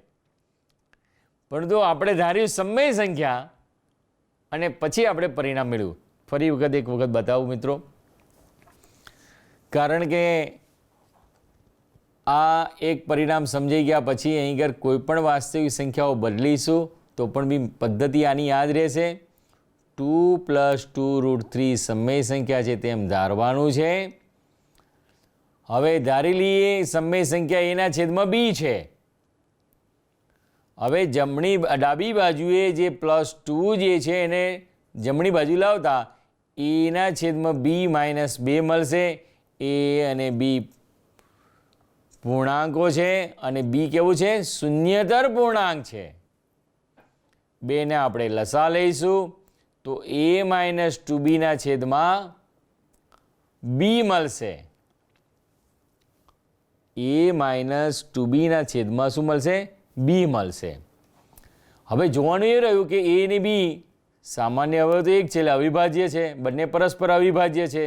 પરંતુ આપણે ધાર્યું સમય સંખ્યા અને પછી આપણે પરિણામ મેળવ્યું. ફરી એક વખત બતાવું મિત્રો, કારણ કે આ એક પરિણામ સમજાઈ ગયા પછી અહીં આગળ કોઈ પણ વાસ્તવિક સંખ્યાઓ બદલીશું તો પણ બી પદ્ધતિ આની યાદ રહેશે. 2 + 2√3 સમય સંખ્યા છે તેમ ધારવાનું છે. હવે ધારી લઈએ સમય સંખ્યા એના છેદમાં બી છે. હવે ડાબી બાજુએ જે +2 જે છે એને જમણી બાજુ લાવતા એના છેદમાં બી -2 મળશે. એ અને બી પૂર્ણાંકો છે અને બી કેવું છે? શૂન્યતર પૂર્ણાંક છે. બેને આપણે લસા લઈશું તો a - 2b ના છેદમાં બી મળશે. a - 2b ના છેદમાં શું મળશે? બી મળશે. હવે જોવાનું એ રહ્યું કે એ અને બી સામાન્ય અવયવ તો એક છે, એટલે અવિભાજ્ય છે, બંને પરસ્પર અવિભાજ્ય છે.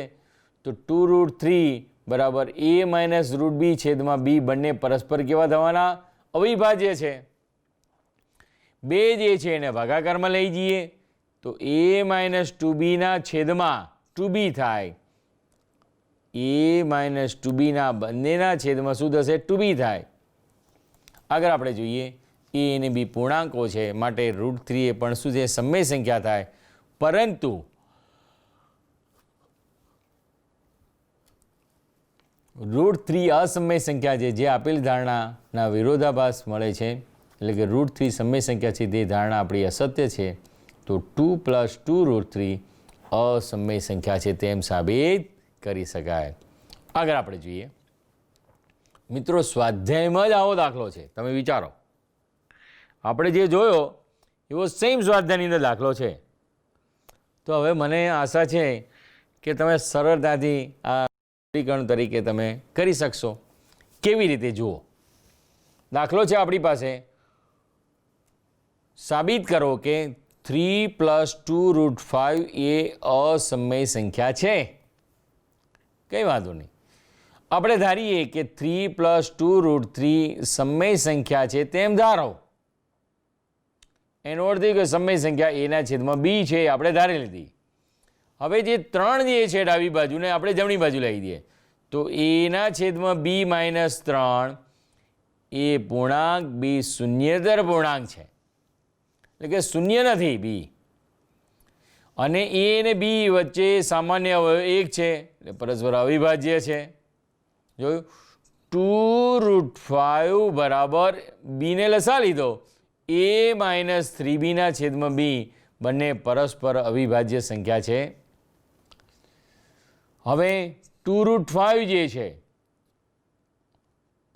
તો 2√3 બરાબર a - √b છેદમાં બી બંને પરસ્પર કેવા થવાના? અવિભાજ્ય છે. બે જે છે એને ભાગાકારમાં લઈ જઈએ તો a - 2b ના છેદમાં 2b થાય. a - 2b ના બંનેના છેદમાં શું થશે? 2b થાય. આગળ આપણે જોઈએ એ અને બી પૂર્ણાંકો છે, માટે √3 એ પણ શું છે? સમય સંખ્યા થાય. પરંતુ √3 અસમય સંખ્યા છે, જે આપેલ ધારણાના વિરોધાભાસ મળે છે. એટલે કે √3 સમય સંખ્યા છે તે ધારણા આપણી અસત્ય છે. તો 2 + 2√3 અસમય સંખ્યા છે તેમ સાબિત કરી શકાય. આગળ આપણે જોઈએ મિત્રો, સ્વાધ્યાયમાં જ આવો દાખલો છે. તમે વિચારો, આપણે જે જોયો એવો સેમ સ્વાધ્યાયની અંદર દાખલો છે. તો હવે મને આશા છે કે તમે સરળતાથી આ સમીકરણ તરીકે તમે કરી શકશો. કેવી રીતે જુઓ, દાખલો છે આપણી પાસે, સાબિત કરો કે 3 + 2√5 એ અસમય સંખ્યા છે. કંઈ વાંધો નહીં, આપણે ધારીએ કે 3 + 2√3 સમય સંખ્યા છે તેમ ધારો. એનો અર્થ એ કે સમય સંખ્યા એના છેદમાં બી છે એ આપણે ધારી લીધી. હવે જે 3 જે છે ડાબી બાજુને આપણે જમણી બાજુ લઈ દઈએ તો એના છેદમાં બી -3 એ પૂર્ણાંક બી શૂન્યેતર પૂર્ણાંક છે, એટલે કે શૂન્ય નથી બી, અને એ અને બી વચ્ચે સામાન્ય અવયવ 1 છે એટલે પરસ્પર અવિભાજ્ય છે. જોયું, 2√5 બરાબર બીને લસા લીધો, a - 3b ના છેદમાં બી બંને પરસ્પર અવિભાજ્ય સંખ્યા છે. હવે 2√5 જે છે,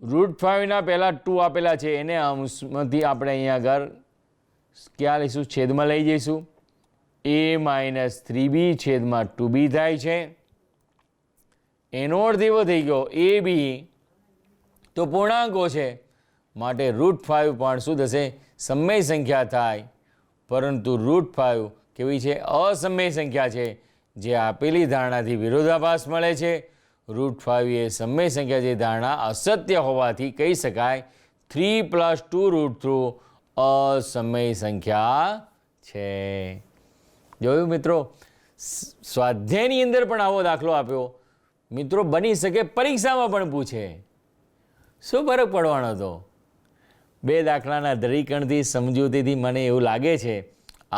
√5 ના પહેલા 2 આપેલા છે એને અંશમાંથી આપણે અહીંયા આગળ ક્યાં લઈશું, છેદમાં લઈ જઈશું. a - 3b છેદમાં 2b થાય છે. એનો અર્થ એવો થઈ ગયો એ બી તો પૂર્ણાંકો છે માટે √5 પણ શું થશે, સમય સંખ્યા થાય. પરંતુ √5 કેવી છે, અસમય સંખ્યા છે, જે આપેલી ધારણાથી વિરોધાભાસ મળે છે. √5 એ સમય સંખ્યા જે ધારણા અસત્ય હોવાથી કહી શકાય 3 + 2√3 અસમય સંખ્યા છે. જોયું મિત્રો, સ્વાધ્યાયની અંદર પણ આવો દાખલો આપ્યો. મિત્રો બની શકે પરીક્ષામાં પણ પૂછે. શું ફરક પડવાનો હતો? 2 દાખલાના દરીકણથી સમજૂતીથી મને એવું લાગે છે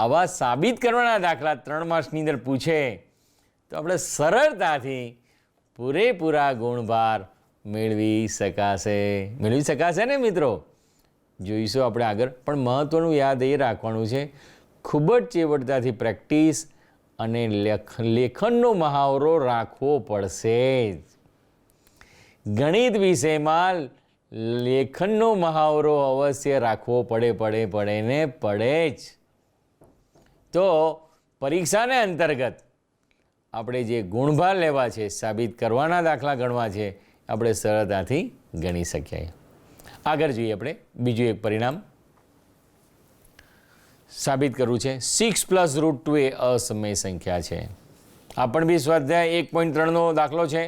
આવા સાબિત કરવાના દાખલા 3 માર્ક્સની અંદર પૂછે તો આપણે સરળતાથી પૂરેપૂરા ગુણભાર મેળવી શકાશે ને મિત્રો? જોઈશું આપણે આગળ. પણ મહત્ત્વનું યાદ એ રાખવાનું છે, ખૂબ જ ચેવટતાથી પ્રેક્ટિસ અને લેખનનો મહાવરો રાખવો પડશે. ગણિત વિષયમાં લેખનનો મહાવરો અવશ્ય રાખવો પડે જ. તો પરીક્ષાને અંતર્ગત આપણે જે ગુણભાર લેવા છે, સાબિત કરવાના દાખલા ગણવા છે, આપણે સરળતાથી ગણી શકીએ. આગળ જોઈએ આપણે બીજું એક પરિણામ સાબિત કરવું છે. 6 + √2 એ અસમય સંખ્યા છે. આ પણ બી સ્વાધ્યાય 1.3નો દાખલો છે.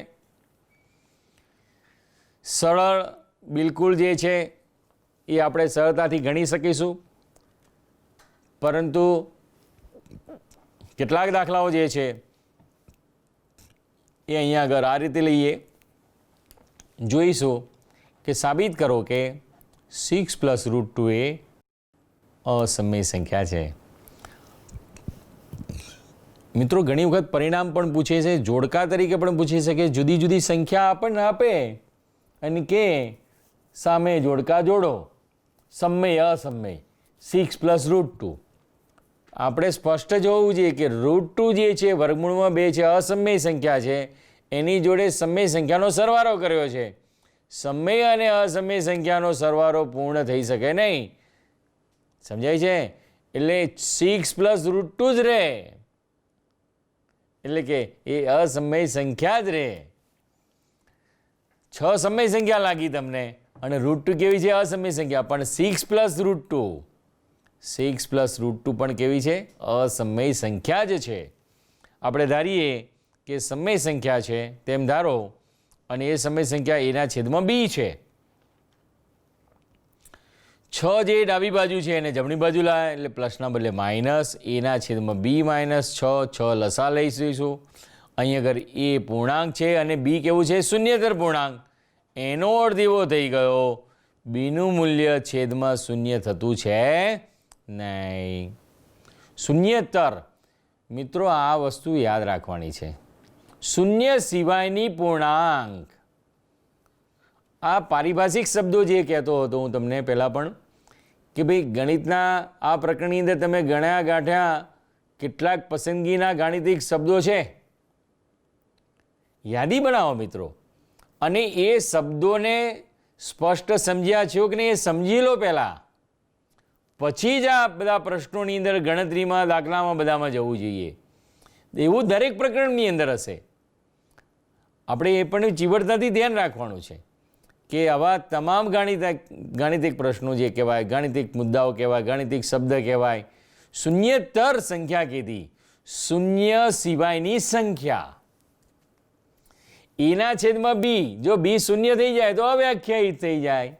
સરળ બિલકુલ જે છે એ આપણે સરળતાથી ગણી શકીશું. પરંતુ કેટલાક દાખલાઓ જે છે એ અહીંયા આગળ આ રીતે લઈએ, જોઈશું કે સાબિત કરો કે 6 + √2 એ અસમય સંખ્યા છે. મિત્રો ઘણી વખત પરિણામ પણ પૂછે છે, જોડકા તરીકે પણ પૂછી શકે. જુદી જુદી સંખ્યા આપણને આપે અને કે સામે જોડકા જોડો, સમય અસમય, 6 + √2. આપણે સ્પષ્ટ જોવું જોઈએ કે √2 જે છે વર્ગમૂળમાં 2 છે, અસમય સંખ્યા છે, એની જોડે સમય સંખ્યાનો સરવાળો કર્યો છે. સમય અને અસમય સંખ્યાનો સરવાળો પૂર્ણ થઈ શકે નહીં. સમજાય છે? એટલે 6 + √2 જ રહે, એટલે કે એ અસમય સંખ્યા જ રહે. 6 સમય સંખ્યા લાગી તમને અને √2 કેવી છે, અસમય સંખ્યા. પણ 6 + √2 પણ કેવી છે, અસમય સંખ્યા જ છે. આપણે ધારીએ કે સમય સંખ્યા છે તેમ ધારો અને એ સમય સંખ્યા એના છેદમાં બી છે. 6 જે ડાબી બાજુ છે એને જમણી બાજુ લાવે એટલે પ્લસના બદલે માઇનસ, એના છેદમાં બી -6 લસા લઈશું. અહીં આગળ એ પૂર્ણાંક છે અને બી કેવું છે, શૂન્યેતર પૂર્ણાંક. એનો અર્થ એવો થઈ ગયો બીનું મૂલ્ય છેદમાં શૂન્ય થતું છે નહીં. શૂન્યેતર, મિત્રો આ વસ્તુ યાદ રાખવાની છે. શૂન્ય સિવાયની પૂર્ણાંક. આ પારિભાષિક શબ્દો જે કહેતો હતો હું તમને પહેલાં પણ કે ભાઈ ગણિતના આ પ્રકરણની અંદર તમે ગણ્યા ગાંઠ્યા કેટલાક પસંદગીના ગાણિતિક શબ્દો છે, યાદી બનાવો મિત્રો, અને એ શબ્દોને સ્પષ્ટ સમજ્યા છો કે નહીં એ સમજી લો પહેલાં. પછી જ આ બધા પ્રશ્નોની અંદર ગણતરીમાં દાખલામાં બધામાં જવું જોઈએ. એવું દરેક પ્રકરણની અંદર હશે. આપણે એ પણ ચીવટતાથી ધ્યાન રાખવાનું છે કે આવા તમામ ગાણિતિક પ્રશ્નો જે કહેવાય, ગાણિતિક મુદ્દાઓ કહેવાય, ગાણિતિક શબ્દ કહેવાય, શૂન્યતર સંખ્યા કીધી, શૂન્ય સિવાયની સંખ્યા, એના છેદમાં બી, જો બી શૂન્ય થઈ જાય તો અવ્યાખ્યાયિત થઈ જાય.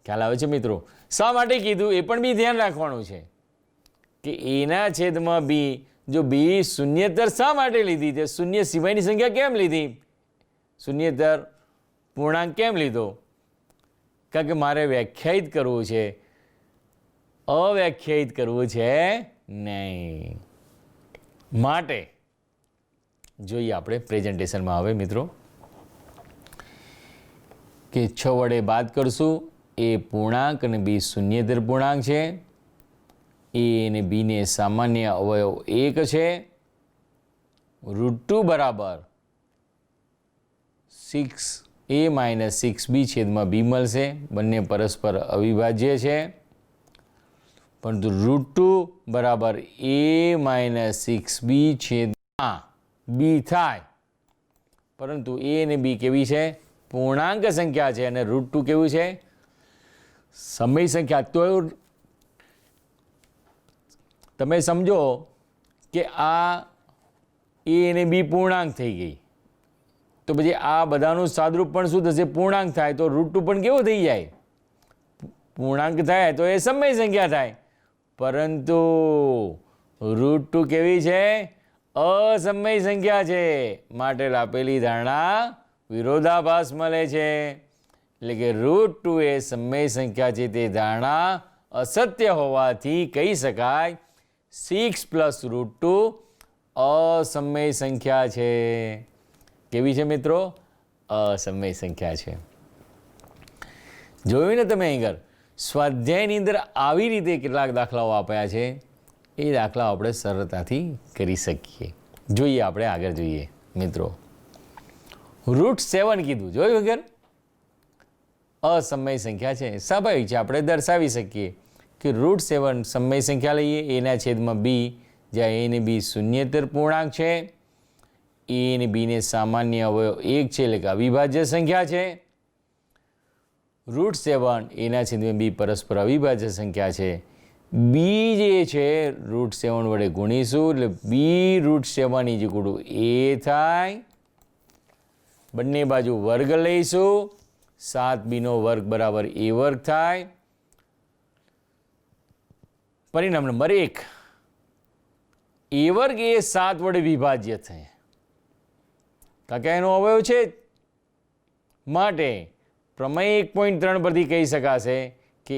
ખ્યાલ આવે છે મિત્રો? શા માટે કીધું એ પણ બી ધ્યાન રાખવાનું છે કે એના છેદમાં બી, જો બી શૂન્યતર શા માટે લીધી છે, શૂન્ય સિવાયની સંખ્યા કેમ લીધી, શૂન્યતર પૂર્ણાંક કેમ લીધો? કારણ કે મારે વ્યાખ્યાયિત કરવું છે, અવ્યાખ્યાયિત કરવું છે નહીં. માટે જોઈએ આપણે પ્રેઝન્ટેશનમાં હવે મિત્રો કે 6 વડે બાદ કરશું. એ પૂર્ણાંક અને બી શૂન્યતર પૂર્ણાંક છે. એ અને બીને સામાન્ય અવયવ 1 છે. √2 બરાબર 6a - 6b છેદમાં b મળશે. બંને પરસ્પર અવિભાજ્ય છે, પરંતુ √2 બરાબર a - 6b છેદમાં b થાય. પરંતુ a અને b કેવી છે? પૂર્ણાંક સંખ્યા છે, અને √2 કેવું છે? સમય સંખ્યા. તો તમે સમજો કે આ a અને b પૂર્ણાંક થઈ ગઈ, તો પછી આ બધાનું સાદરૂપ પણ શું થશે? પૂર્ણાંક થાય. તો √2 પણ કેવું થઈ જાય? પૂર્ણાંક થાય તો એ સમય સંખ્યા થાય. પરંતુ √2 કેવી છે? અસમય સંખ્યા છે. માટે આપેલી ધારણા વિરોધાભાસ મળે છે. એટલે કે √2 એ સમય સંખ્યા છે, તે ધારણા અસત્ય હોવાથી કહી શકાય 6 + √2 અસમય સંખ્યા છે. કેવી છે મિત્રો? અસમય સંખ્યા છે. જોયું ને તમે અહીં સ્વાધ્યાયની અંદર આવી રીતે કેટલાક દાખલાઓ આપ્યા છે. એ દાખલા આપણે સરળતાથી કરી શકીએ. જોઈએ આપણે આગળ જોઈએ મિત્રો. √7 કીધું, જોયું વગર અસમય સંખ્યા છે. સ્વાભાવિક છે, આપણે દર્શાવી શકીએ કે √7 સમય સંખ્યા લઈએ, એના છેદમાં બી, જ્યાં એ અને બી શૂન્યતર પૂર્ણાંક છે. એ અને બીને સામાન્ય અવયવ 1 છે, એટલે કે અવિભાજ્ય સંખ્યા છે. √7 એના છેદમાં બી પરસ્પર અવિભાજ્ય સંખ્યા છે. બી જે છે √7 વડે ગુણીશું, એટલે બી √7 = a થાય. બંને બાજુ વર્ગ લઈશું, 7b² બરાબર a² થાય. પરિણામ નંબર 1, a² એ 7 વડે વિભાજ્ય થાય, કારણ કે એનો અવયવ છે. માટે પ્રમેય 1.3 પરથી કહી શકાશે કે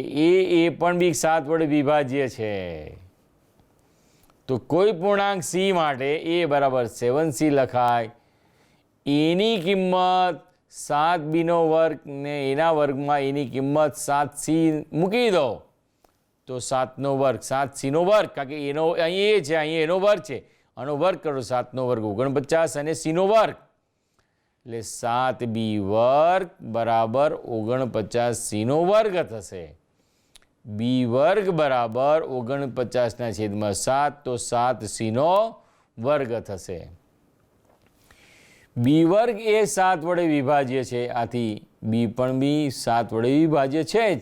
એ પણ બી 7 વડે વિભાજ્ય છે. તો કોઈ પૂર્ણાંક c માટે a બરાબર 7c લખાય. એની કિંમત 7b² ને એના વર્ગમાં એની કિંમત 7c મૂકી દો તો 7² 7c², કારણ કે એનો અહીં એ છે, અહીં એનો વર્ગ છે, આનો વર્ગ કરો 7² 49 અને c², એટલે 7b² બરાબર 49c² થશે. b² બરાબર 49/7, તો 7c² થશે. b² એ 7 વડે વિભાજ્ય છે, આથી b પણ બી 7 વડે વિભાજ્ય છે જ.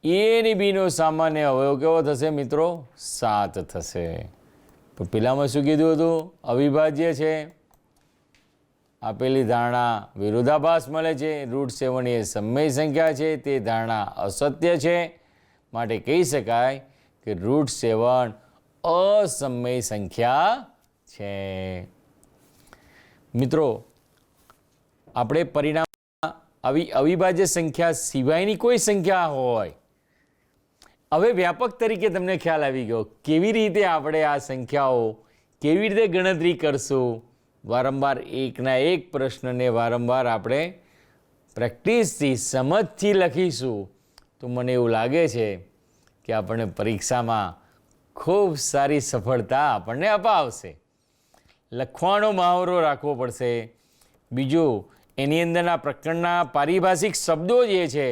a અને b નો સામાન્ય અવયવ કેવો થશે મિત્રો? 7 થશે. પણ પેલામાં શું કીધું હતું? અવિભાજ્ય છે. આપેલી ધારણા વિરોધાભાસ મળે છે. √7 એ સમય સંખ્યા છે, તે ધારણા અસત્ય છે. માટે કહી શકાય કે √7 અસમય સંખ્યા છે. મિત્રો, આપણે પરિણામમાં આવી અવિભાજ્ય સંખ્યા સિવાયની કોઈ સંખ્યા હોય, હવે વ્યાપક તરીકે તમને ખ્યાલ આવી ગયો કેવી રીતે આપણે આ સંખ્યાઓ કેવી રીતે ગણતરી કરશું. વારંવાર એકના એક પ્રશ્નને વારંવાર આપણે પ્રેક્ટિસથી, સમજથી લખીશું તો મને એવું લાગે છે કે આપણને પરીક્ષામાં ખૂબ સારી સફળતા આપણને અપાવશે. લખવાનો મહાવરો રાખવો પડશે. બીજું, એની અંદરના પ્રકરણના પારિભાષિક શબ્દો જે છે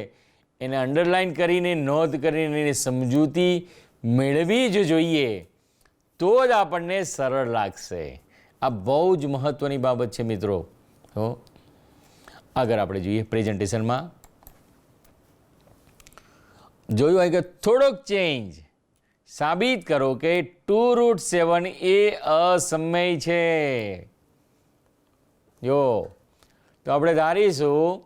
એને અંડરલાઇન કરીને નોંધ કરીને એની સમજૂતી મેળવી જ જોઈએ, તો જ આપણને સરળ લાગશે. આ બહુ જ મહત્ત્વની બાબત છે મિત્રો. હો, આગળ આપણે જોઈએ પ્રેઝન્ટેશનમાં. જોયું હોય કે થોડોક ચેન્જ સાબિત કરો કે 2√7 એ અસમય છે. જો તો આપણે ધારીશું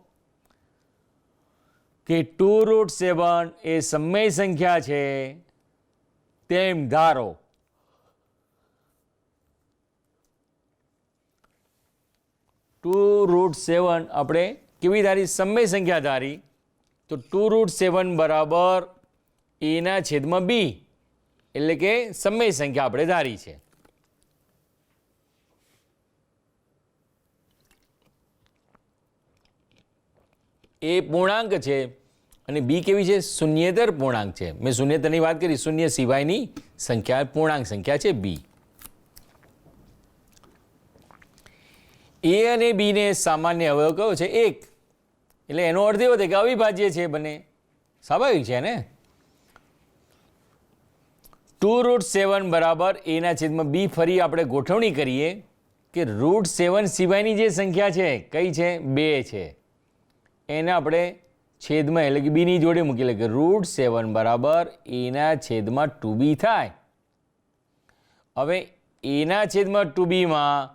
કે 2√7 એ સમય સંખ્યા છે તેમ ધારો. √7 આપણે કેવી ધારી? સમય સંખ્યા ધારી. તો 2√7 બરાબર એના છેદમાં બી, એટલે કે સમય સંખ્યા આપણે ધારી છે. એ પૂર્ણાંક છે અને બી કેવી છે? શૂન્યેતર પૂર્ણાંક છે. મેં શૂન્યેતરની વાત કરી, શૂન્ય સિવાયની સંખ્યા પૂર્ણાંક સંખ્યા છે બી. એ અને બીને સામાન્ય અવયવ કયો છે? 1. એટલે એનો અર્થ એવો થાય કે અવિભાજ્ય છે બંને. સ્વાભાવિક છે ને. 2√7 બરાબર એના છેદમાં બી. ફરી આપણે ગોઠવણી કરીએ કે √7 સિવાયની જે સંખ્યા છે કઈ છે? 2 છે. એને આપણે છેદમાં એટલે કે બીની જોડે મૂકી લે કે √7 બરાબર એના છેદમાં 2b થાય. હવે એના છેદમાં 2bમાં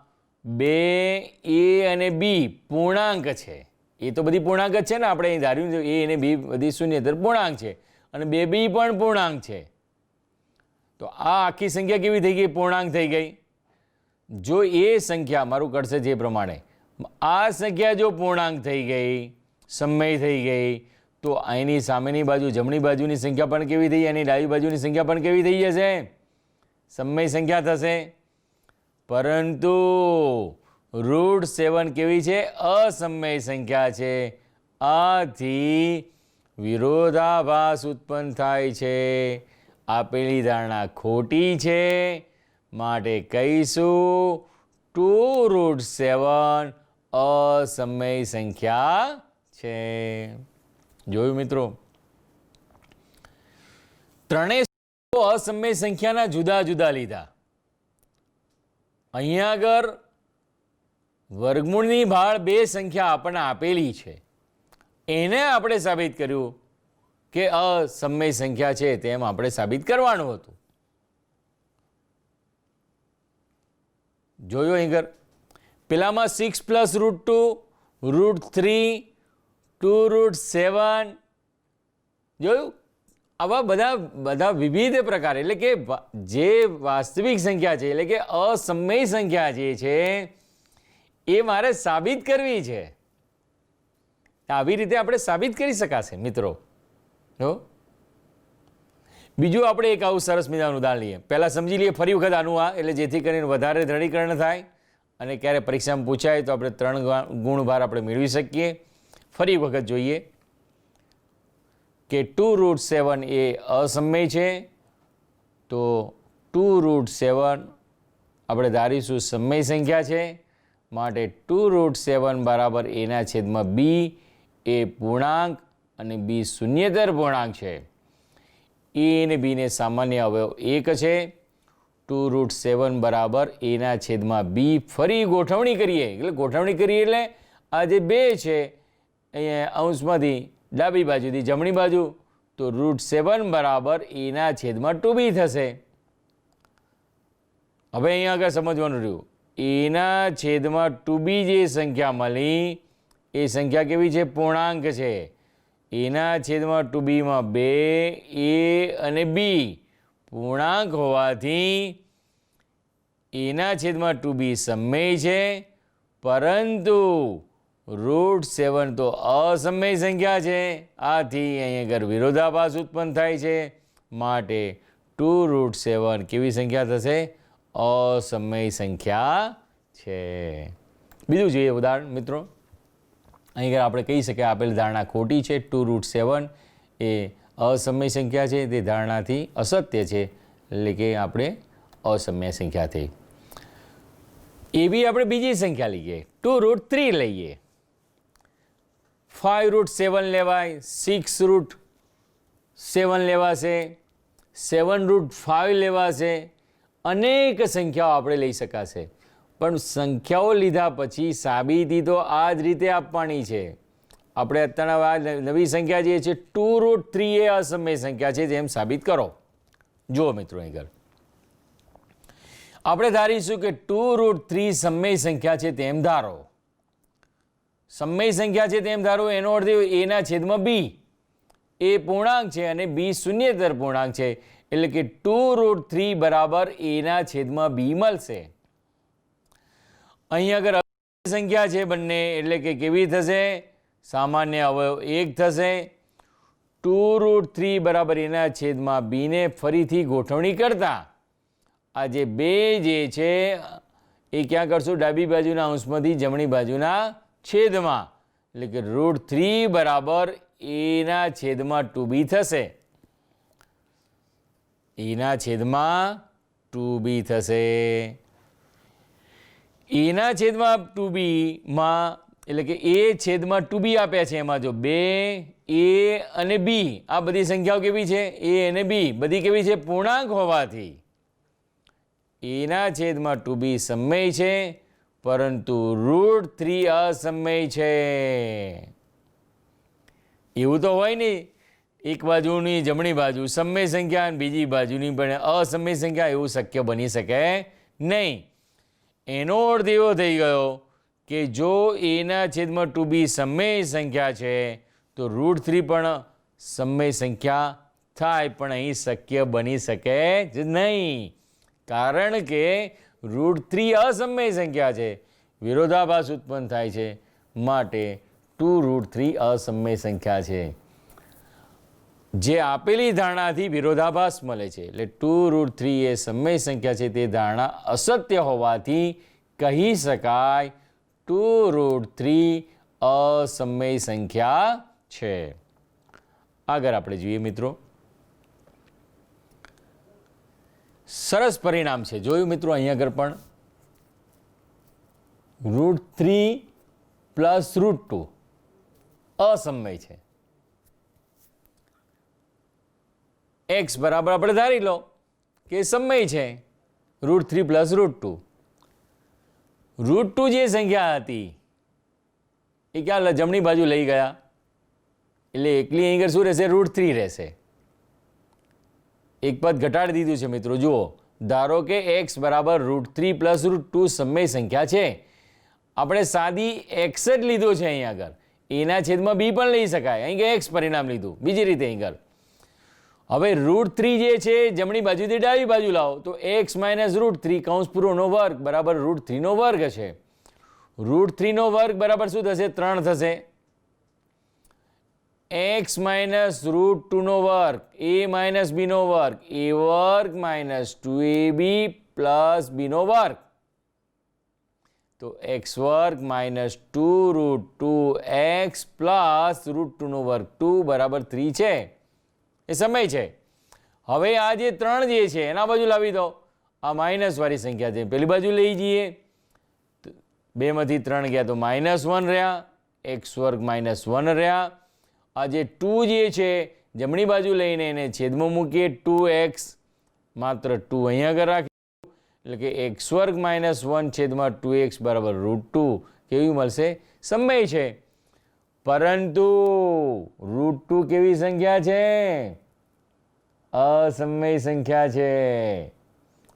2 એ અને બી પૂર્ણાંક છે. એ તો બધી પૂર્ણાંક જ છે ને. આપણે અહીં ધાર્યું એ અને બી બધી શૂન્યેતર પૂર્ણાંક છે અને 2b પણ પૂર્ણાંક છે. તો આ આખી સંખ્યા કેવી થઈ ગઈ? પૂર્ણાંક થઈ ગઈ. જો એ સંખ્યા, મારું કરશે જે પ્રમાણે, આ સંખ્યા જો પૂર્ણાંક થઈ ગઈ, સમય થઈ ગઈ, તો અહીંની સામેની બાજુ જમણી બાજુની સંખ્યા પણ કેવી થઈ? એની ડાબી બાજુની સંખ્યા પણ કેવી થઈ જશે? સમય સંખ્યા થશે. પરંતુ √7 કેવી છે? અસમય સંખ્યા છે. આથી વિરોધાભાસ ઉત્પન્ન થાય છે. આપેલી ધારણા ખોટી છે. માટે કહીશું 2√7 અસમય સંખ્યા છે. જોયું મિત્રો? ત્રણેય અસમય સંખ્યાના જુદા જુદા લીધા. અહીંયા આગળ વર્ગમૂળની ભાળ 2 સંખ્યા આપણને આપેલી છે, એને આપણે સાબિત કર્યું કે અસમય સંખ્યા છે તેમ આપણે સાબિત કરવાનું હતું. જોયું અહીં આગળ? પેલામાં 6 + √2, √3, 2√7 જોયું? આવા બધા વિવિધ પ્રકાર, એટલે કે જે વાસ્તવિક સંખ્યા છે એટલે કે અસમય સંખ્યા જે છે એ મારે સાબિત કરવી છે. આવી રીતે આપણે સાબિત કરી શકાશે મિત્રો. બીજું આપણે એક આવું સરસ મજાનું ઉદાહરણ લઈએ. પહેલાં સમજી લઈએ ફરી વખત આનું આ, એટલે જેથી કરીને વધારે દ્રઢીકરણ થાય અને ક્યારે પરીક્ષામાં પૂછાય તો આપણે 3 ગુણભાર આપણે મેળવી શકીએ. ફરી વખત જોઈએ કે 2√7 એ અસમય છે. તો 2√7 આપણે ધારીશું સમય સંખ્યા છે. માટે 2√7 બરાબર એના છેદમાં બી એ પૂર્ણાંક અને બી શૂન્યેતર પૂર્ણાંક છે. એ અને બીને સામાન્ય અવયવ 1 છે. 2√7 બરાબર એના છેદમાં બી. ફરી ગોઠવણી કરીએ, એટલે ગોઠવણી કરીએ એટલે આ જે 2 છે અહીંયા અંશમાંથી ડાબી બાજુથી જમણી બાજુ, તો √7 બરાબર એના છેદમાં 2b થશે. હવે અહીંયા આગળ સમજવાનું રહ્યું, એના છેદમાં 2b જે સંખ્યા મળી એ સંખ્યા કેવી છે? પૂર્ણાંક છે. એના છેદમાં 2bમાં 2 એ અને બી પૂર્ણાંક હોવાથી એના છેદમાં 2b સમય છે. પરંતુ √7 તો અસમય સંખ્યા છે. આથી અહીં આગળ વિરોધાભાસ ઉત્પન્ન થાય છે. માટે 2√7 કેવી સંખ્યા થશે? અસમય સંખ્યા છે. બીજું જોઈએ ઉદાહરણ મિત્રો. અહીં આગળ આપણે કહી શકીએ આપેલ ધારણા ખોટી છે. 2√7 એ અસમય સંખ્યા છે, તે ધારણાથી અસત્ય છે, એટલે કે આપણે અસમય સંખ્યા થઈ. એવી આપણે બીજી સંખ્યા લઈએ, 2√3 લઈએ. 5√7 લેવાય, 6√7 લેવાશે, 7√5 લેવાશે, અનેક સંખ્યાઓ આપણે લઈ શકાશે. પણ સંખ્યાઓ લીધા પછી સાબિતી તો આ જ રીતે આપવાની છે. આપણે અત્યારના નવી સંખ્યા જે છે 2√3 એ અસમય સંખ્યા છે જેમ સાબિત કરો. જુઓ મિત્રો, અહીં આગળ આપણે ધારીશું કે 2√3 સમય સંખ્યા છે તેમ ધારો. સમય સંખ્યા છે તેમ ધારો એનો અર્થ એના છેદમાં બી એ પૂર્ણાંક છે અને બી શૂન્યેતર પૂર્ણાંક છે, એટલે કે 2√3 બરાબર એના છેદમાં બી મળશે. અહીં આગળ સંખ્યા છે બંને, એટલે કે કેવી થશે? સામાન્ય અવયવ 1 થશે. 2√3 બરાબર એના છેદમાં બીને ફરીથી ગોઠવણી કરતા આ જે બે જે છે એ ક્યાં કરશું? ડાબી બાજુના અંશમાંથી જમણી બાજુના છેદમાં, એટલે કે √3 બરાબર એના છેદમાં 2b થશે. એના છેદમાં 2b થશે. એના છેદમાં 2b માં એટલે કે એ છેદમાં 2b આપ્યા છે, એમાં જો 2 a અને b આ બધી સંખ્યાઓ કેવી છે? a અને b બધી કેવી છે? પૂર્ણાંક હોવાથી એના છેદમાં 2b સમય છે, પરંતુ √3 અસમય છે. એવું તો હોય નહીં, એક બાજુની જમણી બાજુ સમય સંખ્યા અને બીજી બાજુની પણ અસમય સંખ્યા, એવું શક્ય બની શકે નહીં. એનો અર્થ એવો થઈ ગયો કે જો એના છેદમાં 2b સમય સંખ્યા છે તો √3 પણ સમય સંખ્યા થાય, પણ અહીં શક્ય બની શકે જ નહીં, કારણ કે √3 અસમય સંખ્યા છે, વિરોધાભાસ ઉત્પન્ન થાય છે, માટે 2√3 અસમય સંખ્યા છે. જે આપેલી ધારણાથી વિરોધાભાસ મળે છે, એટલે 2√3 એ સમય સંખ્યા છે તે ધારણા અસત્ય હોવાથી કહી શકાય 2√3 અસમય સંખ્યા છે. આગળ આપણે જોઈએ મિત્રો, સરસ પરિણામ છે. જોયું મિત્રો, અહીંયા આગળ પણ √3 પ્લસ √2 અસમય છે. x બરાબર આપણે ધારી લો કે સમય છે √3 પ્લસ √2. √2 જે સંખ્યા હતી એ ક્યાં જમણી બાજુ લઈ ગયા, એટલે એકલી અહીં આગળ શું રહેશે? √3 રહેશે. એક પદ ઘટાડી દીધું છે મિત્રો. જુઓ, ધારો કે x બરાબર √3 પ્લસ √2 સમય સંખ્યા છે. આપણે સાદી x જ લીધો છે અહીં આગળ, એના છેદમાં b પણ લઈ શકાય, અહીં x પરિણામ લીધું બીજી રીતે અહીં આગળ. હવે √3 જે છે જમણી બાજુથી ડાબી બાજુ લાવો તો x માઇનસ √3 કૌંસ પૂરોનો વર્ગ બરાબર √3 નો વર્ગ છે. √3 નો વર્ગ બરાબર શું થશે? 3 થશે. x માઇનસ √2 નો વર્ગ a માઇનસ b નો વર્ગ a વર્ગ માઇનસ 2ab પ્લસ b નો વર્ગ, તો x વર્ગ માઇનસ 2√2x પ્લસ √2 નો વર્ગ 2 બરાબર 3 છે, એ સમય છે. હવે આ જે 3 જે છે એના બાજુ લાવી દો, આ માઇનસ વાળી સંખ્યા છે પેલી બાજુ લઈ જઈએ, 2 માંથી 3 ગયા તો -1 રહ્યા, x વર્ગ -1 રહ્યા. આ જે 2 જે છે જમણી બાજુ લઈને એને છેદમાં મૂકીએ, 2x માત્ર 2 અહીંયા આગળ રાખીએ, એટલે કે x વર્ગ -1 છેદમાં 2x બરાબર √2 કેવી મળશે? સમય છે. પરંતુ √2 કેવી સંખ્યા છે? અસમય સંખ્યા છે.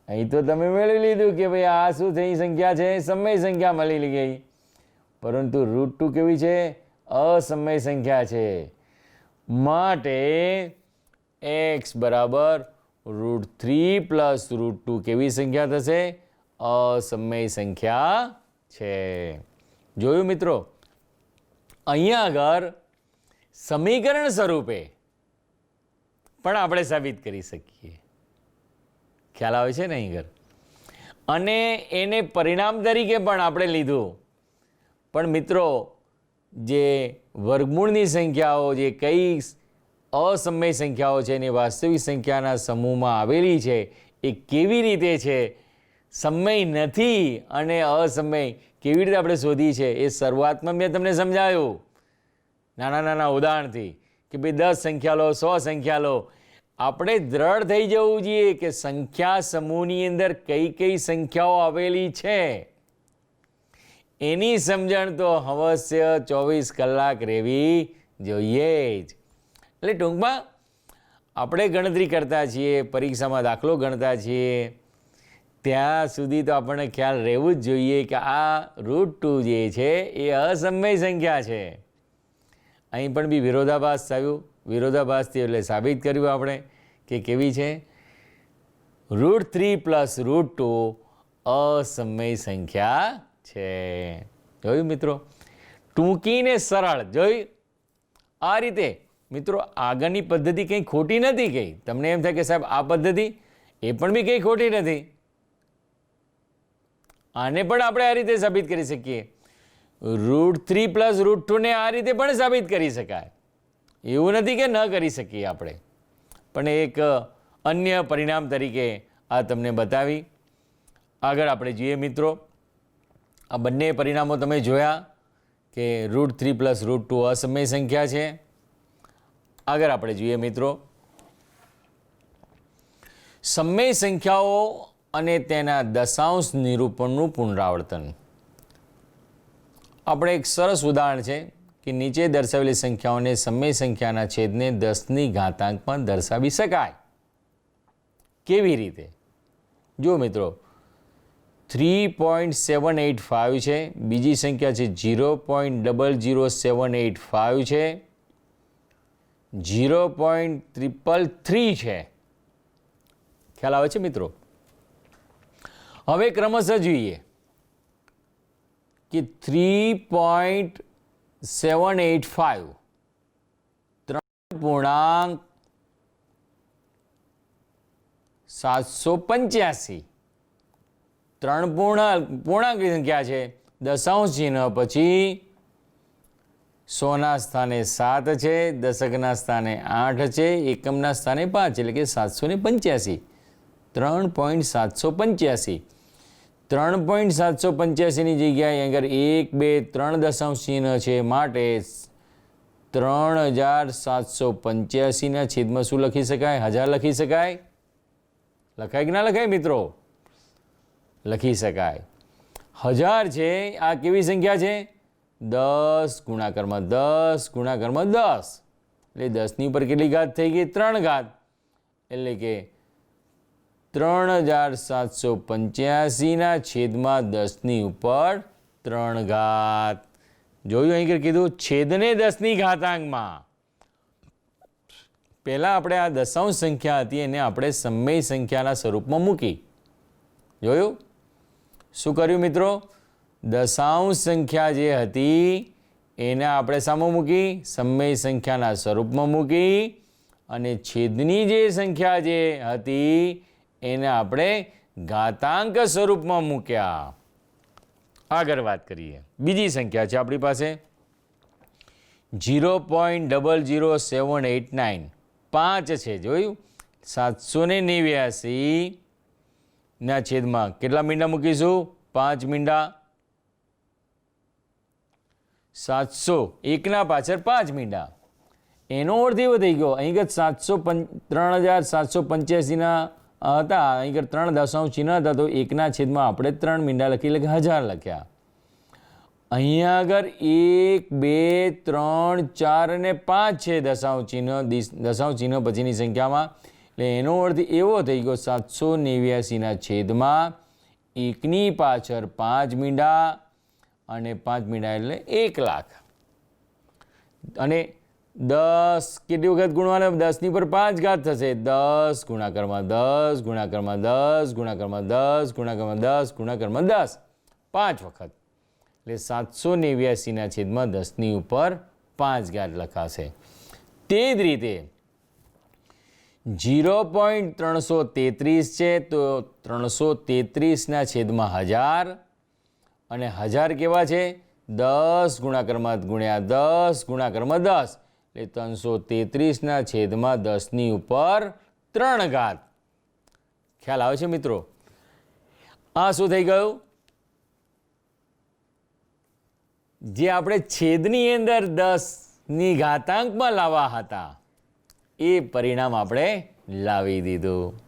અહીં તો તમે મેળવી લીધું કે ભાઈ આ શું થઈ સંખ્યા છે? સમય સંખ્યા મળી ગઈ. પરંતુ √2 કેવી છે? અસમય સંખ્યા છે. માટે x બરાબર √3 પ્લસ √2 કેવી સંખ્યા થશે? અસમય સંખ્યા છે. જોયું મિત્રો, અહીંયા આગળ સમીકરણ સ્વરૂપે પણ આપણે સાબિત કરી શકીએ. ખ્યાલ આવે છે ને અહીં આગળ? અને એને પરિણામ તરીકે પણ આપણે લીધું. પણ મિત્રો, જે વર્ગમૂળની સંખ્યાઓ જે કઈ અસમય સંખ્યાઓ છે એની વાસ્તવિક સંખ્યાના સમૂહમાં આવેલી છે એ કેવી રીતે છે, સમય નથી અને અસમય કેવી રીતે આપણે શોધી છે એ શરૂઆતમાં મેં તમને સમજાવ્યું. નાના નાના ઉદાહરણથી કે ભાઈ 10 સંખ્યા લો, 100 સંખ્યા લો. આપણે દ્રઢ થઈ જવું જોઈએ કે સંખ્યા સમૂહની અંદર કઈ કઈ સંખ્યાઓ આવેલી છે એની સમજણ તો અવશ્ય 24 કલાક રહેવી જોઈએ જ. એટલે ટૂંકમાં આપણે ગણતરી કરતા છીએ, પરીક્ષામાં દાખલો ગણતા છીએ, ત્યાં સુધી તો આપણને ખ્યાલ રહેવું જ જોઈએ કે આ √2 જે છે એ અસમય સંખ્યા છે. અહીં પણ બી વિરોધાભાસ થયું. વિરોધાભાસથી એટલે સાબિત કર્યું આપણે કે કેવી છે, √3 + √2 અસમય સંખ્યા છે. જોયું મિત્રો, ટૂંકીને સરળ. જોયું આ રીતે મિત્રો, આગળની પદ્ધતિ કંઈ ખોટી નથી. કંઈ તમને એમ થાય કે સાહેબ આ પદ્ધતિ એ પણ બી કંઈ ખોટી નથી, આને પણ આપણે આ રીતે સાબિત કરી શકીએ. √3 + √2 ને આ રીતે પણ સાબિત કરી શકાય. એવું નથી કે ન કરી શકીએ આપણે, પણ એક અન્ય પરિણામ તરીકે આ તમને બતાવી. આગળ આપણે જોઈએ મિત્રો, આ બંને પરિણામો તમે જોયા કે √3 + √2 અસમય સંખ્યા છે. આગળ આપણે જોઈએ મિત્રો, સમય સંખ્યાઓ અને તેના દશાંશ નિરૂપણનું પુનરાવર્તન. આપણે એક સરસ ઉદાહરણ છે કે નીચે દર્શાવેલી સંખ્યાઓને સમય સંખ્યાના છેદને 10ની ઘાતાંકમાં દર્શાવી શકાય. કેવી રીતે? જો મિત્રો, 3.785 છે, બીજી સંખ્યા છે 0.00785 છે, 0.333 છે. ખ્યાલ આવે છે મિત્રો? હવે ક્રમશઃ જોઈએ કે 3.785 3.785 ત્રણ પૂર્ણાંક સંખ્યા છે. દશાંશ ચિહ્ન પછી 100ના સ્થાને 7 છે, દશકના સ્થાને 8 છે, એકમના સ્થાને 5, એટલે કે 785. 3.785 3.785ની જગ્યાએ આગળ 1, 2, 3 દશાંશ ચિહ્ન છે, માટે 3785ના છેદમાં શું લખી શકાય? 1000 લખી શકાય. લખાય કે ના લખાય મિત્રો? લખી શકાય. 1000 છે, આ કેવી સંખ્યા છે? 10 ગુણાકારમાં 10 ગુણાકારમાં 10, એટલે 10ની ઉપર કેટલી ઘાત થઈ ગઈ? 3 ઘાત, એટલે કે 3785ના છેદમાં 10ની ઉપર 3 ઘાત. જોયું અહીં કીધું છેદને 10ની ઘાતાંકમાં. પહેલાં આપણે આ દશાંશ સંખ્યા હતી એને આપણે સમય સંખ્યાના સ્વરૂપમાં મૂકી. જોયું શું કર્યું મિત્રો? દશાંશ સંખ્યા જે હતી એને આપણે સામું મૂકી, સમય સંખ્યાના સ્વરૂપમાં મૂકી, અને છેદની જે સંખ્યા જે હતી એને આપણે ઘાતાંક સ્વરૂપમાં મૂક્યા. આગળ વાત કરીએ. બીજી સંખ્યા છે આપણી પાસે 0.00789, 5 છે. જોયું? 789ના છેદમાં કેટલા મીંડા મૂકીશું? 5 મીંડા. 700, એકના પાછળ 5 મીંડા. એનો અર્થ એવો થઈ ગયો, અહીં 3785ના હતા, અહીં 3 દશાંશ ચિહ્ન હતા, તો એકના છેદમાં આપણે 3 મીંડા લખી, એટલે 1000 લખ્યા. અહીંયા આગળ 1, 2, 3, 4 અને 5 છે દશાંશ ચિહ્ન પછીની સંખ્યામાં, એટલે એનો અર્થ એવો થઈ ગયો 789ના છેદમાં એકની પાછળ 5 મીંડા, અને 5 મીંડા એટલે 1 લાખ. અને 10 કેટલી વખત ગુણવાના? 10ની પર 5 ઘાત થશે. 10 ગુણાકારમાં 10 ગુણાકારમાં 10 ગુણાકારમાં 10 ગુણાકારમાં 10 ગુણાકારમાં 10, 5 વખત, એટલે 789ના છેદમાં 10ની ઉપર 5 ઘાત લખાશે. તે જ રીતે 0.333 છે, તો 333ના છેદમાં 1000, અને 1000 કેવા છે? 10 ગુણાકારમાં ગુણ્યા 10 ગુણાકારમાં 10, એટલે 333ના છેદમાં 10ની ઉપર 3 ઘાત. ખ્યાલ આવે છે મિત્રો? આ શું થઈ ગયું? જે આપણે છેદની અંદર 10 ની ઘાતાંકમાં લાવવા હતા એ પરિણામ આપણે લાવી દીધું.